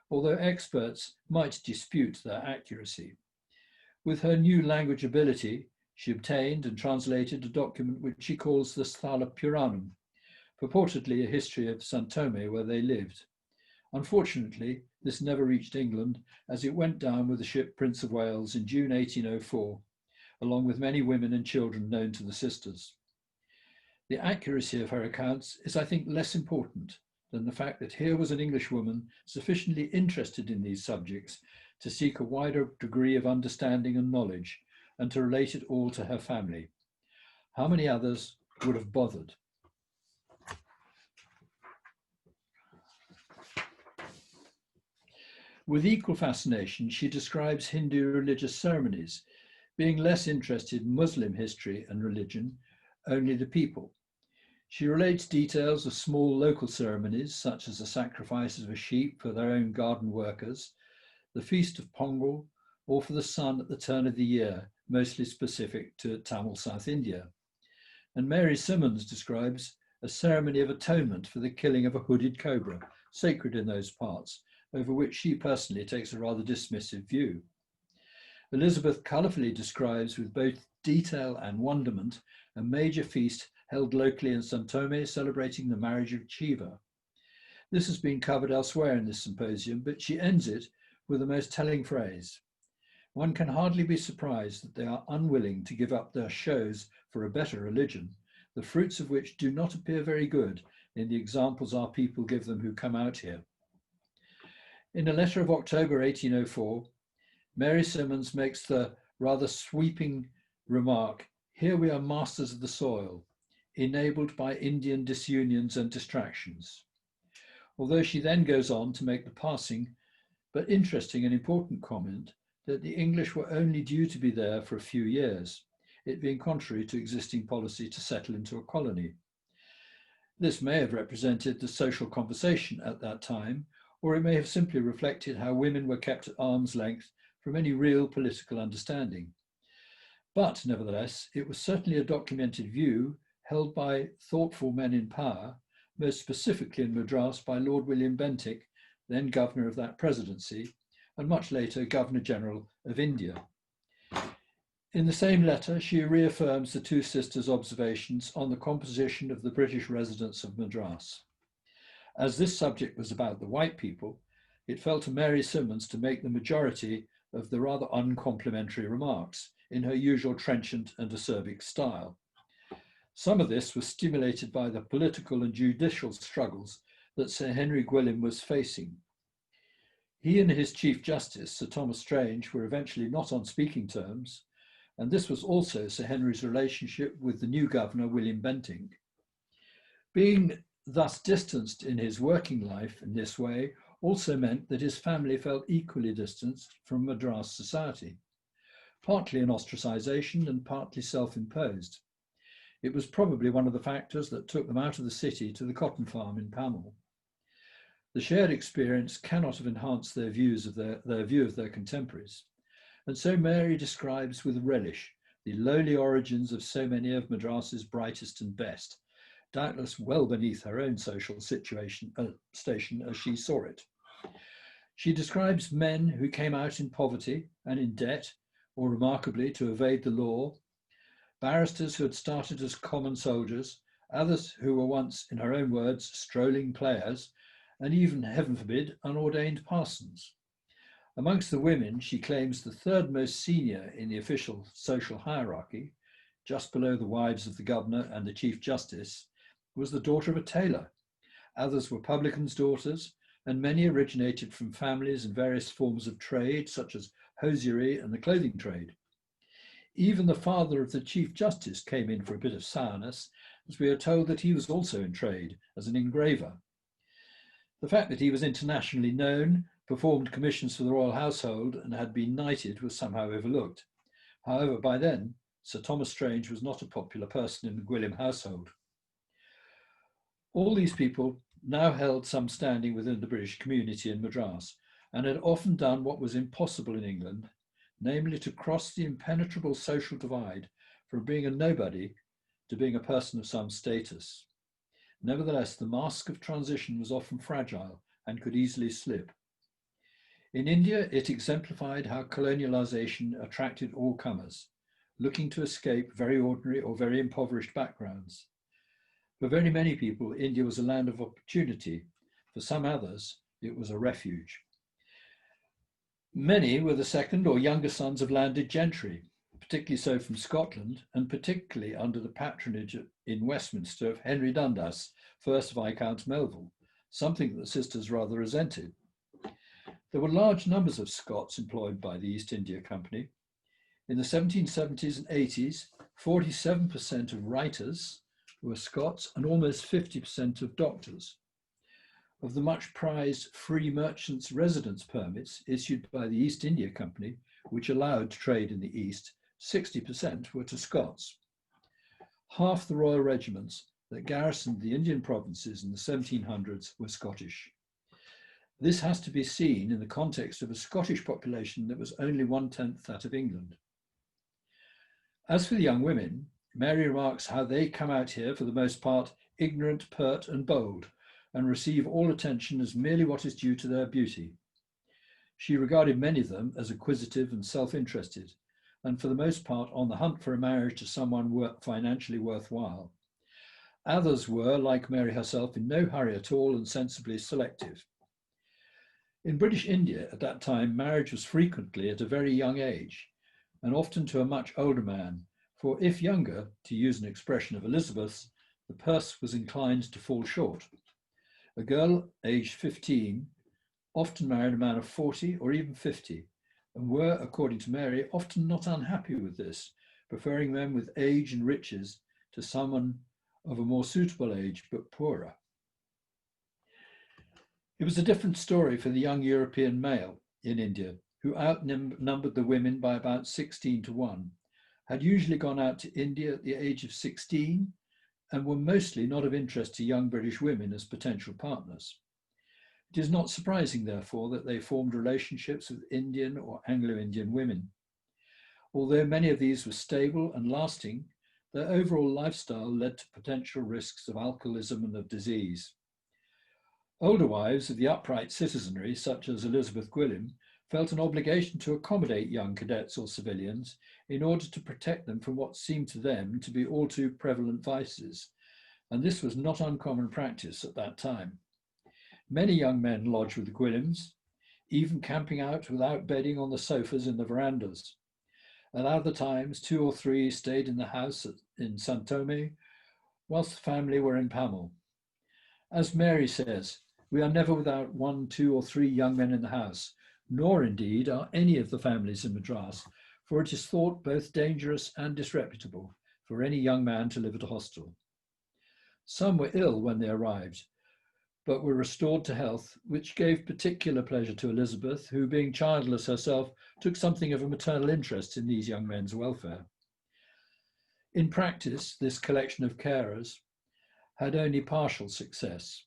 although experts might dispute their accuracy. With her new language ability, she obtained and translated a document which she calls the Sthala Puranam, purportedly a history of St. Thome where they lived. Unfortunately, this never reached England as it went down with the ship Prince of Wales in June 1804, along with many women and children known to the sisters. The accuracy of her accounts is, I think, less important than the fact that here was an Englishwoman sufficiently interested in these subjects to seek a wider degree of understanding and knowledge, and to relate it all to her family. How many others would have bothered? With equal fascination, she describes Hindu religious ceremonies, being less interested in Muslim history and religion, only the people. She relates details of small local ceremonies, such as the sacrifices of a sheep for their own garden workers, the feast of Pongal, or for the sun at the turn of the year, mostly specific to Tamil South India. And Mary Symonds describes a ceremony of atonement for the killing of a hooded cobra, sacred in those parts, over which she personally takes a rather dismissive view. Elizabeth colourfully describes with both detail and wonderment a major feast held locally in St. Thome celebrating the marriage of Shiva. This has been covered elsewhere in this symposium, but she ends it with the most telling phrase. One can hardly be surprised that they are unwilling to give up their shows for a better religion, the fruits of which do not appear very good in the examples our people give them who come out here. In a letter of October 1804, Mary Symonds makes the rather sweeping remark, "Here we are masters of the soil, enabled by Indian disunions and distractions." Although she then goes on to make the passing but interesting and important comment that the English were only due to be there for a few years, it being contrary to existing policy to settle into a colony. This may have represented the social conversation at that time, or it may have simply reflected how women were kept at arm's length from any real political understanding. But nevertheless, it was certainly a documented view held by thoughtful men in power, most specifically in Madras by Lord William Bentinck, then governor of that presidency, and much later Governor General of India. In the same letter, she reaffirms the two sisters' observations on the composition of the British residents of Madras. As this subject was about the white people, it fell to Mary Symonds to make the majority of the rather uncomplimentary remarks in her usual trenchant and acerbic style. Some of this was stimulated by the political and judicial struggles that Sir Henry Gwillim was facing. He and his Chief Justice, Sir Thomas Strange, were eventually not on speaking terms, and this was also Sir Henry's relationship with the new governor, William Bentinck. Being thus distanced in his working life in this way also meant that his family felt equally distanced from Madras society, partly an ostracization and partly self-imposed. It was probably one of the factors that took them out of the city to the cotton farm in Pamel. The shared experience cannot have enhanced their view of their contemporaries. And so Mary describes with relish the lowly origins of so many of Madras's brightest and best, doubtless well beneath her own social station as she saw it. She describes men who came out in poverty and in debt, or remarkably to evade the law, barristers who had started as common soldiers, others who were once, in her own words, strolling players, and even, heaven forbid, unordained parsons. Amongst the women, she claims the third most senior in the official social hierarchy, just below the wives of the governor and the Chief Justice, was the daughter of a tailor. Others were publicans' daughters, and many originated from families in various forms of trade, such as hosiery and the clothing trade. Even the father of the Chief Justice came in for a bit of sourness, as we are told that he was also in trade as an engraver. The fact that he was internationally known, performed commissions for the royal household, and had been knighted was somehow overlooked. However, by then, Sir Thomas Strange was not a popular person in the Gwillim household. All these people now held some standing within the British community in Madras, and had often done what was impossible in England, namely to cross the impenetrable social divide from being a nobody to being a person of some status. Nevertheless, the mask of transition was often fragile and could easily slip. In India, it exemplified how colonialization attracted all comers, looking to escape very ordinary or very impoverished backgrounds. For very many people, India was a land of opportunity. For some others, it was a refuge. Many were the second or younger sons of landed gentry, particularly so from Scotland, and particularly under the patronage in Westminster of Henry Dundas, 1st Viscount Melville, something that the sisters rather resented. There were large numbers of Scots employed by the East India Company. In the 1770s and 80s, 47% of writers were Scots and almost 50% of doctors. of the much prized free merchants' residence permits issued by the East India Company, which allowed trade in the East, 60% were to Scots. Half the royal regiments that garrisoned the Indian provinces in the 1700s were Scottish. This has to be seen in the context of a Scottish population that was only 1/10 that of England. As for the young women, Mary remarks how they come out here for the most part ignorant, pert and bold, and receive all attention as merely what is due to their beauty. She regarded many of them as acquisitive and self-interested, and for the most part on the hunt for a marriage to someone financially worthwhile. Others were, like Mary herself, in no hurry at all and sensibly selective. In British India at that time, marriage was frequently at a very young age, and often to a much older man, for if younger, to use an expression of Elizabeth's, the purse was inclined to fall short. A girl aged 15 often married a man of 40 or even 50, and were, according to Mary, often not unhappy with this, preferring men with age and riches to someone of a more suitable age but poorer. It was a different story for the young European male in India, who outnumbered the women by about 16-1, had usually gone out to India at the age of 16, and were mostly not of interest to young British women as potential partners. It is not surprising, therefore, that they formed relationships with Indian or Anglo-Indian women. Although many of these were stable and lasting, their overall lifestyle led to potential risks of alcoholism and of disease. Older wives of the upright citizenry, such as Elizabeth Gwillim, felt an obligation to accommodate young cadets or civilians in order to protect them from what seemed to them to be all too prevalent vices, and this was not uncommon practice at that time. Many young men lodged with the Gwillims, even camping out without bedding on the sofas in the verandas. At other times, 2 or 3 stayed in the house in St. Thome, whilst the family were in Pamel. As Mary says, we are never without 1, 2 or 3 young men in the house, nor indeed are any of the families in Madras, for it is thought both dangerous and disreputable for any young man to live at a hostel. Some were ill when they arrived, but were restored to health, which gave particular pleasure to Elizabeth, who, being childless herself, took something of a maternal interest in these young men's welfare. In practice, this collection of carers had only partial success.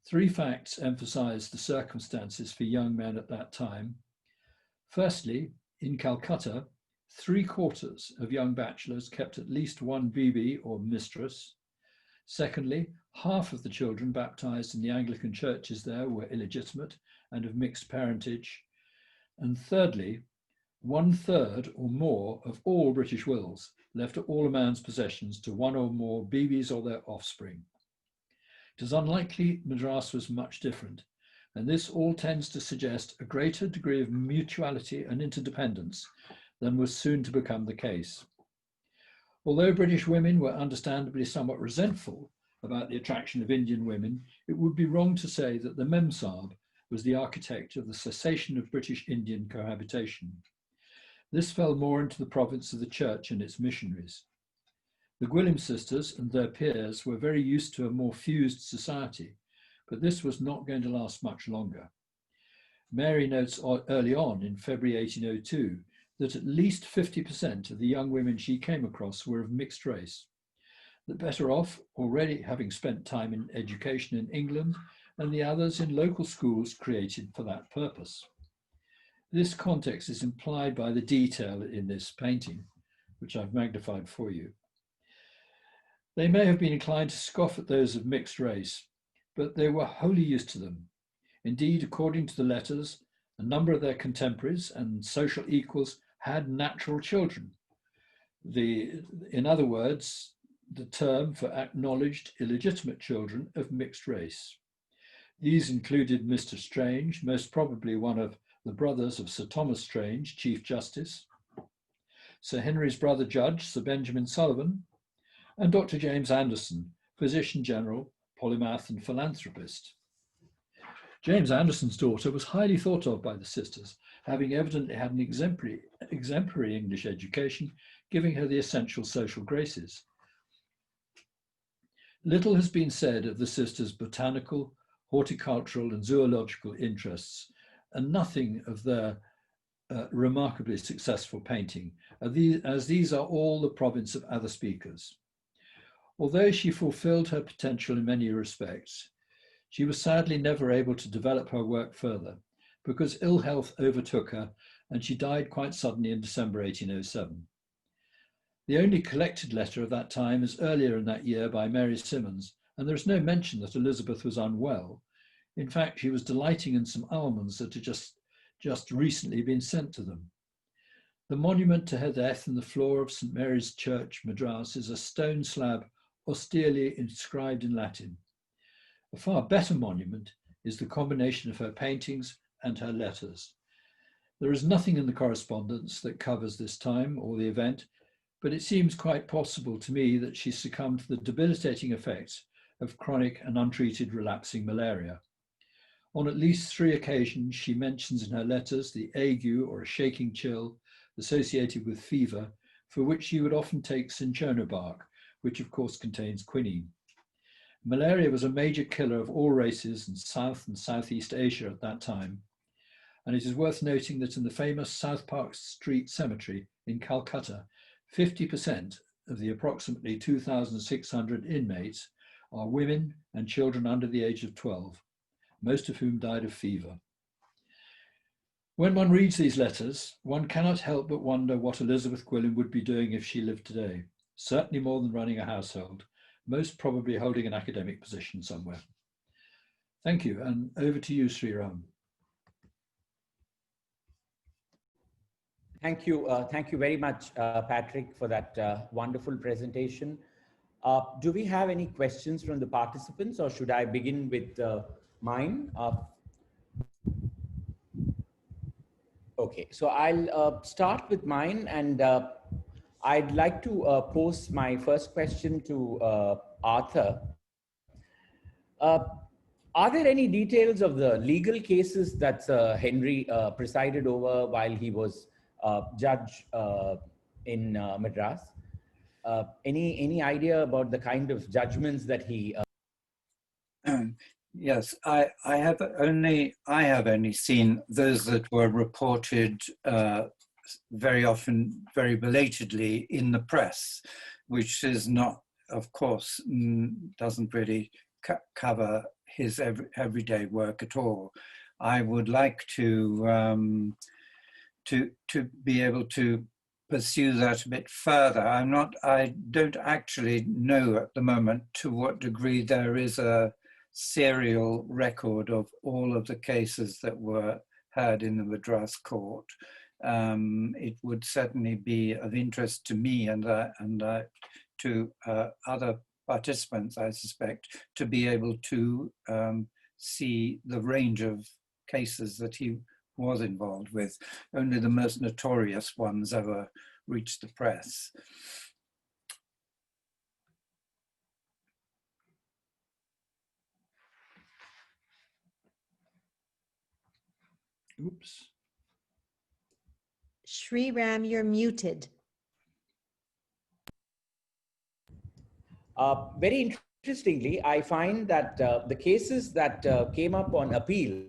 3 facts emphasize the circumstances for young men at that time. Firstly, in Calcutta, 3/4 of young bachelors kept at least 1 bibi or mistress. Secondly, half of the children baptized in the Anglican churches there were illegitimate and of mixed parentage. And thirdly, 1/3 or more of all British wills left all a man's possessions to 1 or more bibis or their offspring. It is unlikely Madras was much different, and this all tends to suggest a greater degree of mutuality and interdependence than was soon to become the case. Although British women were understandably somewhat resentful about the attraction of Indian women, it would be wrong to say that the Mem Sahib was the architect of the cessation of British-Indian cohabitation. This fell more into the province of the church and its missionaries. The Gwillim sisters and their peers were very used to a more fused society, but this was not going to last much longer. Mary notes early on in February 1802 that at least 50% of the young women she came across were of mixed race, the better off already having spent time in education in England, and the others in local schools created for that purpose. This context is implied by the detail in this painting, which I've magnified for you. They may have been inclined to scoff at those of mixed race, but they were wholly used to them. Indeed, according to the letters, a number of their contemporaries and social equals had natural children. In other words, the term for acknowledged illegitimate children of mixed race. These included Mr. Strange, most probably one of the brothers of Sir Thomas Strange, Chief Justice, Sir Henry's brother judge, Sir Benjamin Sullivan, and Dr. James Anderson, physician general, polymath and philanthropist. James Anderson's daughter was highly thought of by the sisters, having evidently had an exemplary English education, giving her the essential social graces. Little has been said of the sisters' botanical, horticultural and zoological interests, and nothing of their remarkably successful painting, as these are all the province of other speakers. Although she fulfilled her potential in many respects, she was sadly never able to develop her work further because ill health overtook her and she died quite suddenly in December 1807. The only collected letter of that time is earlier in that year by Mary Symonds, and there is no mention that Elizabeth was unwell. In fact, she was delighting in some almonds that had just recently been sent to them. The monument to her death in the floor of St. Mary's Church, Madras, is a stone slab austerely inscribed in Latin. A far better monument is the combination of her paintings and her letters. There is nothing in the correspondence that covers this time or the event, but it seems quite possible to me that she succumbed to the debilitating effects of chronic and untreated relapsing malaria. On at least 3 occasions, she mentions in her letters the ague or a shaking chill associated with fever, for which she would often take cinchona bark, which of course contains quinine. Malaria was a major killer of all races in South and Southeast Asia at that time, and it is worth noting that in the famous South Park Street Cemetery in Calcutta, 50% of the approximately 2,600 inmates are women and children under the age of 12, most of whom died of fever. When one reads these letters, one cannot help but wonder what Elizabeth Gwillim would be doing if she lived today. Certainly more than running a household, most probably holding an academic position somewhere. Thank you, and over to you, Sriram. Thank you very much, Patrick, for that wonderful presentation. Do we have any questions from the participants, or should I begin with mine? Okay, so I'll start with mine, and I'd like to pose my first question to Arthur. Are there any details of the legal cases that Henry presided over while he was judge in Madras? Any idea about the kind of judgments that he? Yes, I have only seen those that were reported very often, very belatedly in the press, which is not, of course, doesn't really cover his everyday work at all. I would like to be able to pursue that a bit further. I don't actually know at the moment to what degree there is a serial record of all of the cases that were heard in the Madras court. It would certainly be of interest to me and to other participants, I suspect, to be able to see the range of cases that he was involved with. Only the most notorious ones ever reached the press. Oops. Sriram, you're muted. Very interestingly, I find that the cases that came up on appeal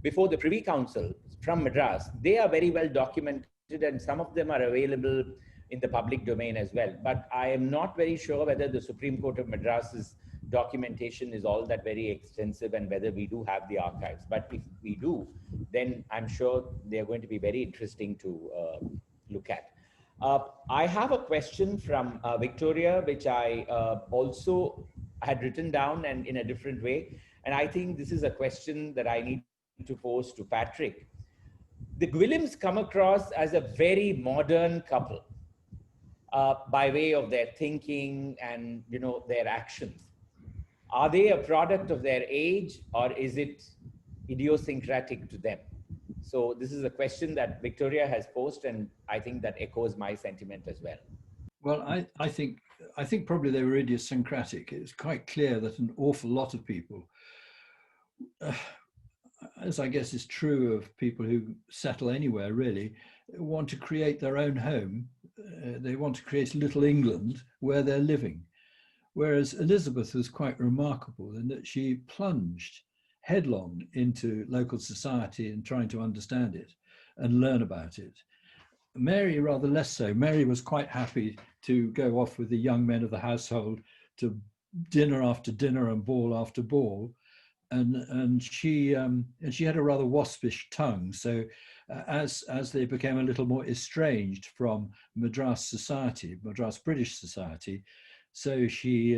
before the Privy Council from Madras, they are very well documented, and some of them are available in the public domain as well. But I am not very sure whether the Supreme Court of Madras's documentation is all that very extensive and whether we do have the archives. But if we do, then I'm sure they're going to be very interesting to look at. I have a question from Victoria, which I also had written down and in a different way. And I think this is a question that I need to pose to Patrick. The Gwillims come across as a very modern couple by way of their thinking and their actions. Are they a product of their age, or is it idiosyncratic to them? So this is a question that Victoria has posed, and I think that echoes my sentiment as well. Well, I think probably they were idiosyncratic. It's quite clear that an awful lot of people, as I guess is true of people who settle anywhere really, want to create their own home. They want to create a little England where they're living. whereas Elizabeth was quite remarkable in that she plunged headlong into local society and trying to understand it and learn about it. Mary rather less so. Mary was quite happy to go off with the young men of the household to dinner after dinner and ball after ball, and she had a rather waspish tongue. So as they became a little more estranged from Madras society, Madras British society, so she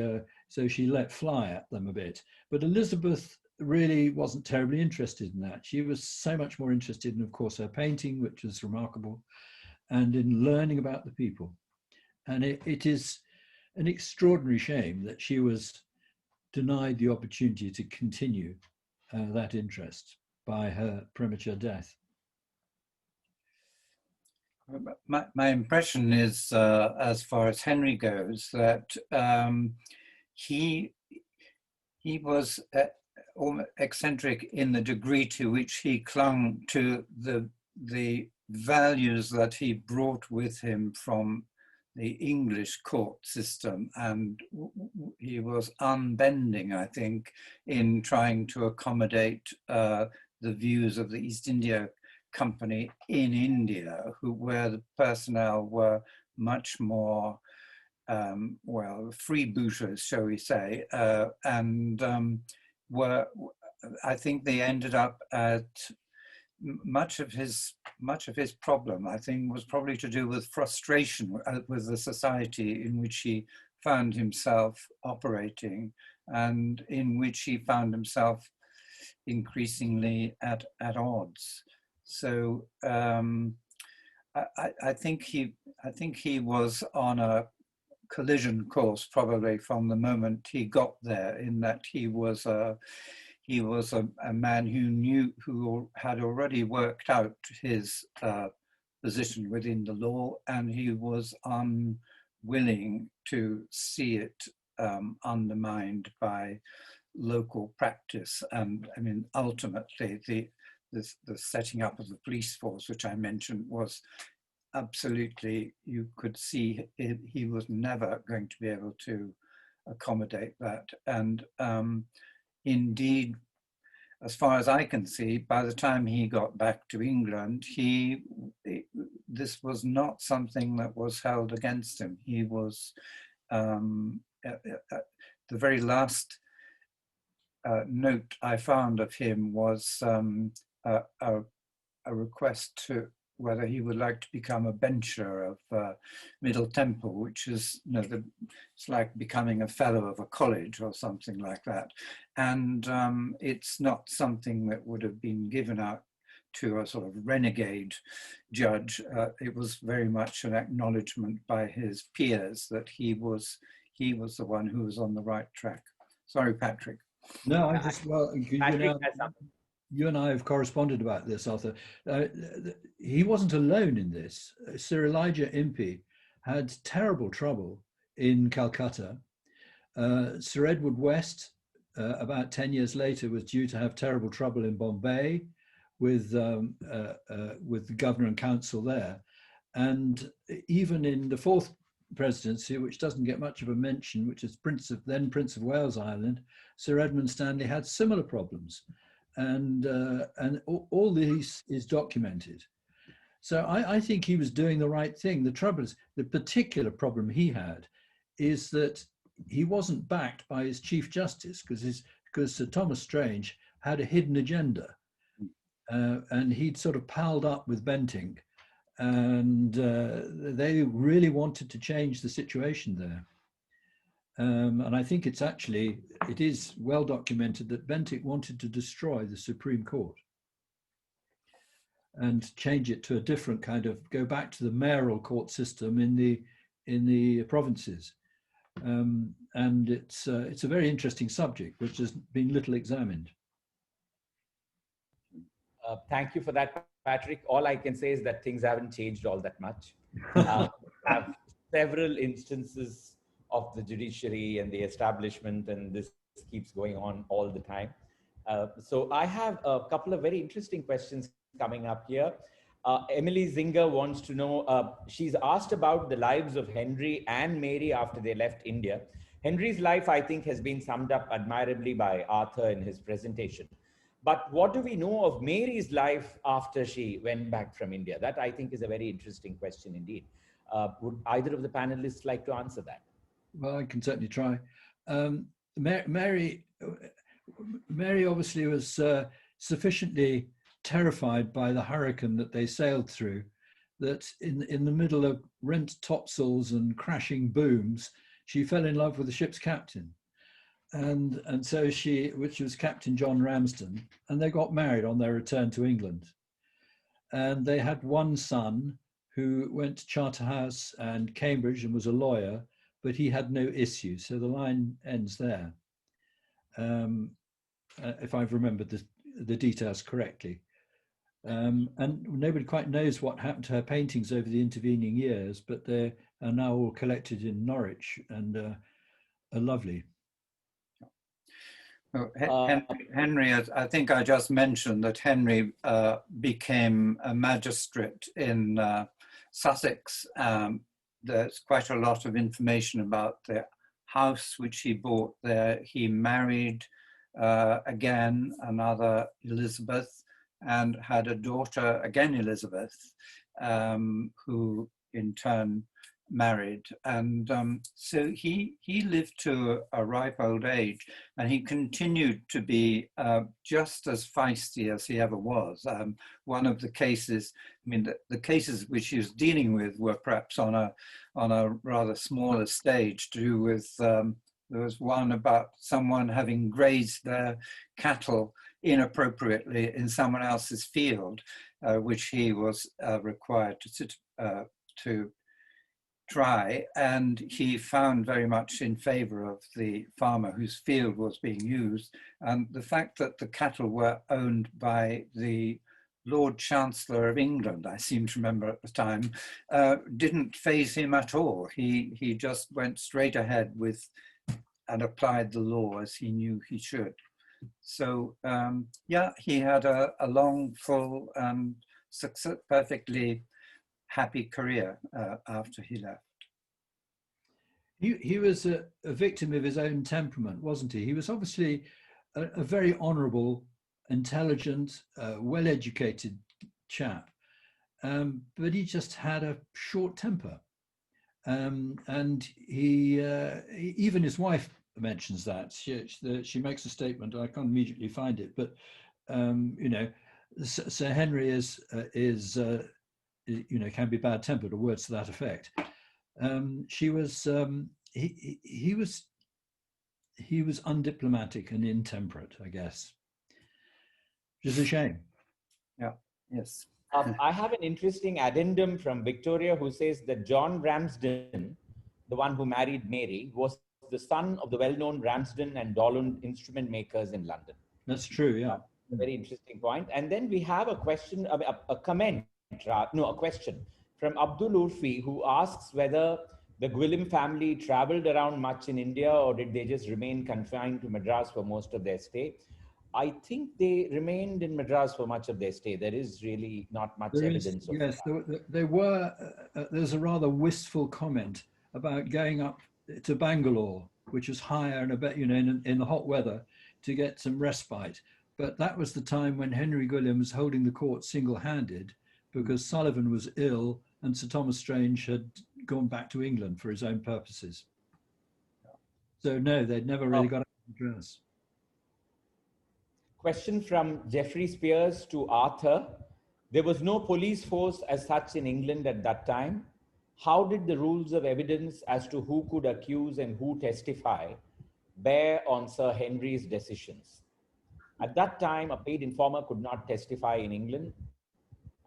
let fly at them a bit. But Elizabeth really wasn't terribly interested in that. She was so much more interested in, of course, her painting, which was remarkable, and in learning about the people. And it is an extraordinary shame that she was denied the opportunity to continue that interest by her premature death. My impression is, as far as Henry goes, that he was eccentric in the degree to which he clung to the values that he brought with him from the English court system, and he was unbending, I think, in trying to accommodate the views of the East India Company in India, where the personnel were much more, well, freebooters, shall we say, and I think they ended up at much of his problem, I think, was probably to do with frustration with the society in which he found himself operating, and in which he found himself increasingly at odds. So I think he was on a collision course probably from the moment he got there, in that he was a man who had already worked out his position within the law, and he was unwilling to see it undermined by local practice. And I mean, ultimately, the setting up of the police force, which I mentioned, was absolutely, you could see he was never going to be able to accommodate that. And indeed, as far as I can see, by the time he got back to England, this was not something that was held against him. He was, the very last note I found of him was a request to whether he would like to become a bencher of Middle Temple, which is, it's like becoming a fellow of a college or something like that. And it's not something that would have been given out to a sort of renegade judge. It was very much an acknowledgement by his peers that he was the one who was on the right track. Sorry, Patrick. No, you and I have corresponded about this, Arthur. He wasn't alone in this. Sir Elijah Impey had terrible trouble in Calcutta. Sir Edward West, about 10 years later, was due to have terrible trouble in Bombay with the governor and council there. And even in the fourth presidency, which doesn't get much of a mention, which is then Prince of Wales Island, Sir Edmund Stanley had similar problems. And all this is documented. So I think he was doing the right thing. The trouble is, the particular problem he had is that he wasn't backed by his Chief Justice, because Sir Thomas Strange had a hidden agenda. And he'd sort of palled up with Bentinck, and they really wanted to change the situation there. And I think it is well documented that Bentinck wanted to destroy the Supreme Court and change it to a different kind of, go back to the mayoral court system in the provinces. And it's a very interesting subject, which has been little examined. Thank you for that, Patrick. All I can say is that things haven't changed all that much. Have several instances of the judiciary and the establishment, and this keeps going on all the time. So I have a couple of very interesting questions coming up here. Emily Zinger wants to know, she's asked about the lives of Henry and Mary after they left India. Henry's life, I think, has been summed up admirably by Arthur in his presentation. But what do we know of Mary's life after she went back from India? That, I think, is a very interesting question indeed. Would either of the panelists like to answer that? Well, I can certainly try. Mary obviously was sufficiently terrified by the hurricane that they sailed through, that in the middle of rent topsails and crashing booms, she fell in love with the ship's captain. And so which was Captain John Ramsden, and they got married on their return to England. And they had one son who went to Charterhouse and Cambridge and was a lawyer, but he had no issue. So the line ends there, if I've remembered the details correctly. And nobody quite knows what happened to her paintings over the intervening years, but they are now all collected in Norwich and are lovely. Well, Henry, I think I just mentioned that Henry became a magistrate in Sussex. There's quite a lot of information about the house which he bought there. He married again another Elizabeth and had a daughter, again Elizabeth, who in turn married. And so he lived to a ripe old age, and he continued to be just as feisty as he ever was. One of the cases, I mean, the cases which he was dealing with were perhaps on a rather smaller stage, to do with, there was one about someone having grazed their cattle inappropriately in someone else's field, which he was required to try, and he found very much in favor of the farmer whose field was being used. And the fact that the cattle were owned by the Lord Chancellor of England, I seem to remember at the time, didn't faze him at all. He just went straight ahead with and applied the law as he knew he should. So yeah, he had a long, full, and perfectly happy career after he left. He was a victim of his own temperament, wasn't he? He was obviously a very honourable, intelligent, well-educated chap, but he just had a short temper. And he even his wife mentions that. She makes a statement, I can't immediately find it, but you know, Sir Henry is you know, can be bad-tempered, or words to that effect. He was undiplomatic and intemperate, I guess, which is a shame. Yeah. Yes. I have an interesting addendum from Victoria, who says that John Ramsden, the one who married Mary, was the son of the well-known Ramsden and Dolan instrument makers in London. That's true, yeah. A very interesting point. And then we have a question, a question from Abdul Urfi, who asks whether the Gwillim family traveled around much in India, or did they just remain confined to Madras for most of their stay? I think they remained in Madras for much of their stay. There is really not much evidence of yes, that. there were. There's a rather wistful comment about going up to Bangalore, which is higher and a bit, you know, in the hot weather, to get some respite. But that was the time when Henry Gwillim was holding the court single-handed, because Sullivan was ill and Sir Thomas Strange had gone back to England for his own purposes. So no, they'd never really got out of Madras. Question from Geoffrey Spears to Arthur. There was no police force as such in England at that time. How did the rules of evidence as to who could accuse and who testify bear on Sir Henry's decisions? At that time, a paid informer could not testify in England.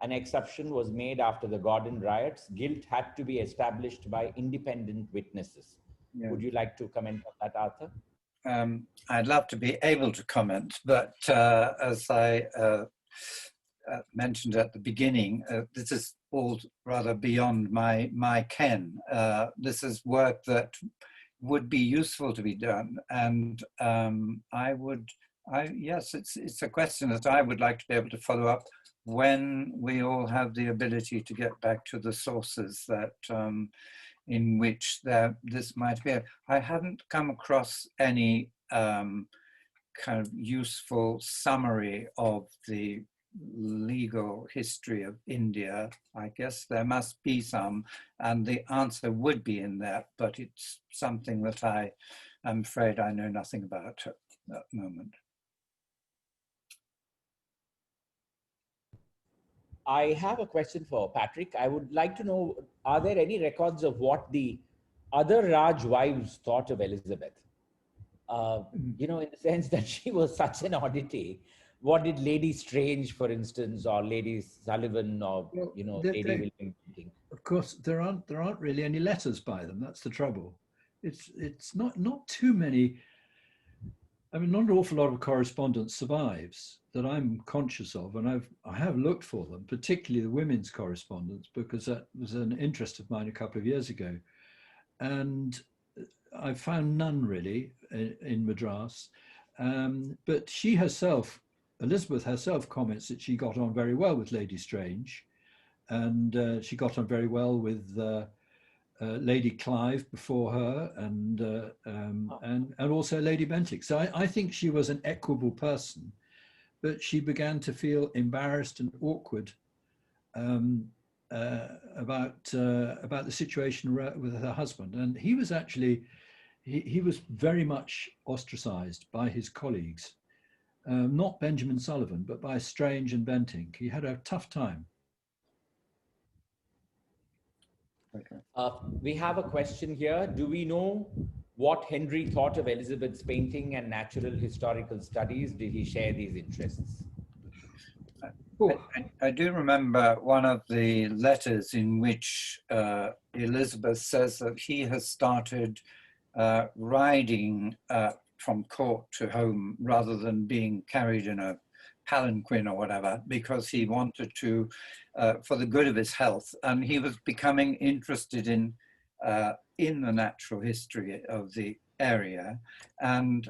An exception was made after the Gordon riots. Guilt had to be established by independent witnesses. Yeah. Would you like to comment on that, Arthur? I'd love to be able to comment, but as I mentioned at the beginning, this is all rather beyond my ken. This is work that would be useful to be done, and yes, it's a question that I would like to be able to follow up when we all have the ability to get back to the sources that in which this might be. I haven't come across any kind of useful summary of the legal history of India. I guess there must be some, and the answer would be in there, but it's something that I'm afraid I know nothing about at that moment. I have a question for Patrick. I would like to know, are there any records of what the other Raj wives thought of Elizabeth? You know, in the sense that she was such an oddity. What did Lady Strange, for instance, or Lady Sullivan, or, Well, you know, Lady William think? Of course, there aren't really any letters by them. That's the trouble. It's not too many. I mean, not an awful lot of correspondence survives that I'm conscious of, and I have looked for them, particularly the women's correspondence, because that was an interest of mine a couple of years ago, and I found none really in Madras. But she herself, Elizabeth herself, comments that she got on very well with Lady Strange, and she got on very well with Lady Clive before her, and also Lady Bentinck. So I think she was an equable person, but she began to feel embarrassed and awkward about the situation with her husband, and he was actually he was very much ostracized by his colleagues, not Benjamin Sullivan, but by Strange and Bentinck. He had a tough time. Okay. We have a question here. Do we know what Henry thought of Elizabeth's painting and natural historical studies? Did he share these interests? I do remember one of the letters in which Elizabeth says that he has started riding from court to home rather than being carried in a palanquin or whatever, because he wanted to, for the good of his health, and he was becoming interested in the natural history of the area. And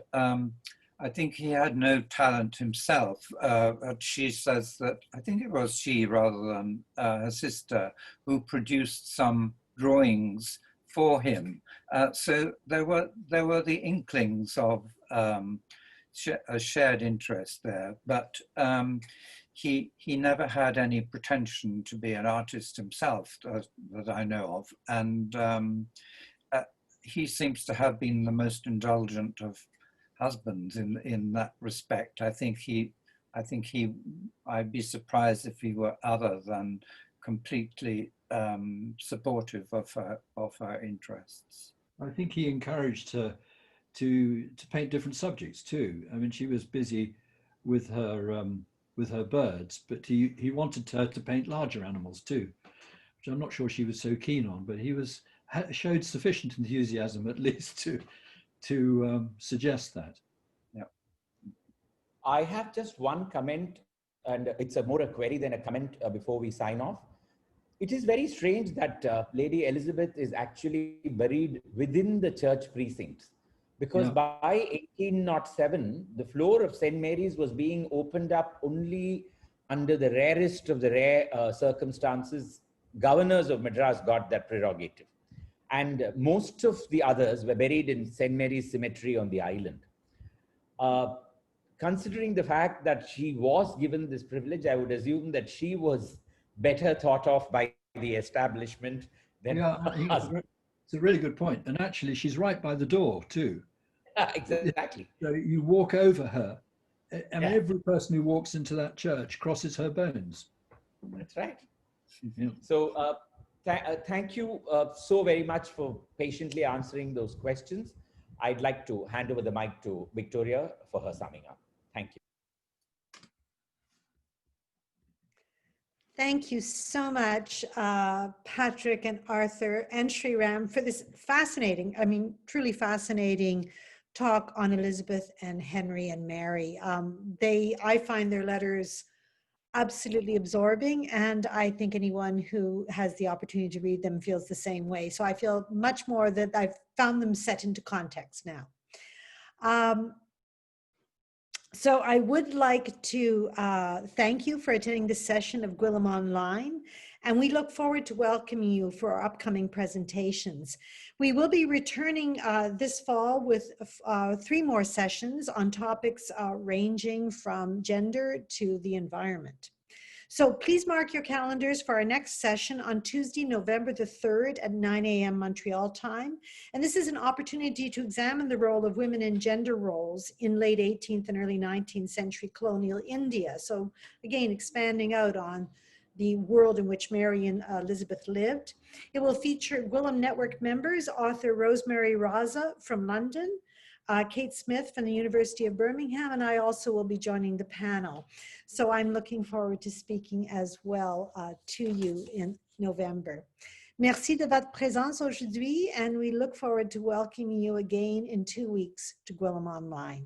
I think he had no talent himself. She says that, I think it was she rather than her sister, who produced some drawings for him. So there were the inklings of a shared interest there, but he never had any pretension to be an artist himself, that I know of, and he seems to have been the most indulgent of husbands in that respect. I'd be surprised if he were other than completely supportive of her interests. I think he encouraged her to paint different subjects too. I mean, she was busy with her birds, but he wanted her to paint larger animals too, which I'm not sure she was so keen on. But he showed sufficient enthusiasm, at least, to suggest that. Yeah. I have just one comment, and it's more a query than a comment before we sign off. It is very strange that Lady Elizabeth is actually buried within the church precincts, because by 1807, the floor of St. Mary's was being opened up only under the rarest of the rare circumstances. Governors of Madras got that prerogative. And most of the others were buried in St. Mary's Cemetery on the island. Considering the fact that she was given this privilege, I would assume that she was better thought of by the establishment than her husband. It's a really good point. And actually, she's right by the door too. Exactly. So you walk over her, and every person who walks into that church crosses her bones. That's right. Yeah. So thank you so very much for patiently answering those questions. I'd like to hand over the mic to Victoria for her summing up. Thank you. Thank you so much, Patrick and Arthur and Sriram, for this fascinating, I mean, truly fascinating talk on Elizabeth and Henry and Mary. I find their letters absolutely absorbing, and I think anyone who has the opportunity to read them feels the same way. So I feel much more that I've found them set into context now. So I would like to thank you for attending this session of Gwillim Online. and we look forward to welcoming you for our upcoming presentations. We will be returning this fall with 3 more sessions on topics ranging from gender to the environment. So please mark your calendars for our next session on Tuesday, November the 3rd at 9 a.m. Montreal time. And this is an opportunity to examine the role of women in gender roles in late 18th and early 19th century colonial India. So again, expanding out on the world in which Mary and Elizabeth lived. It will feature Gwillim Network members, author Rosemary Raza from London, Kate Smith from the University of Birmingham, and I also will be joining the panel. So I'm looking forward to speaking as well to you in November. Merci de votre présence aujourd'hui, and we look forward to welcoming you again in 2 weeks to Gwillim Online.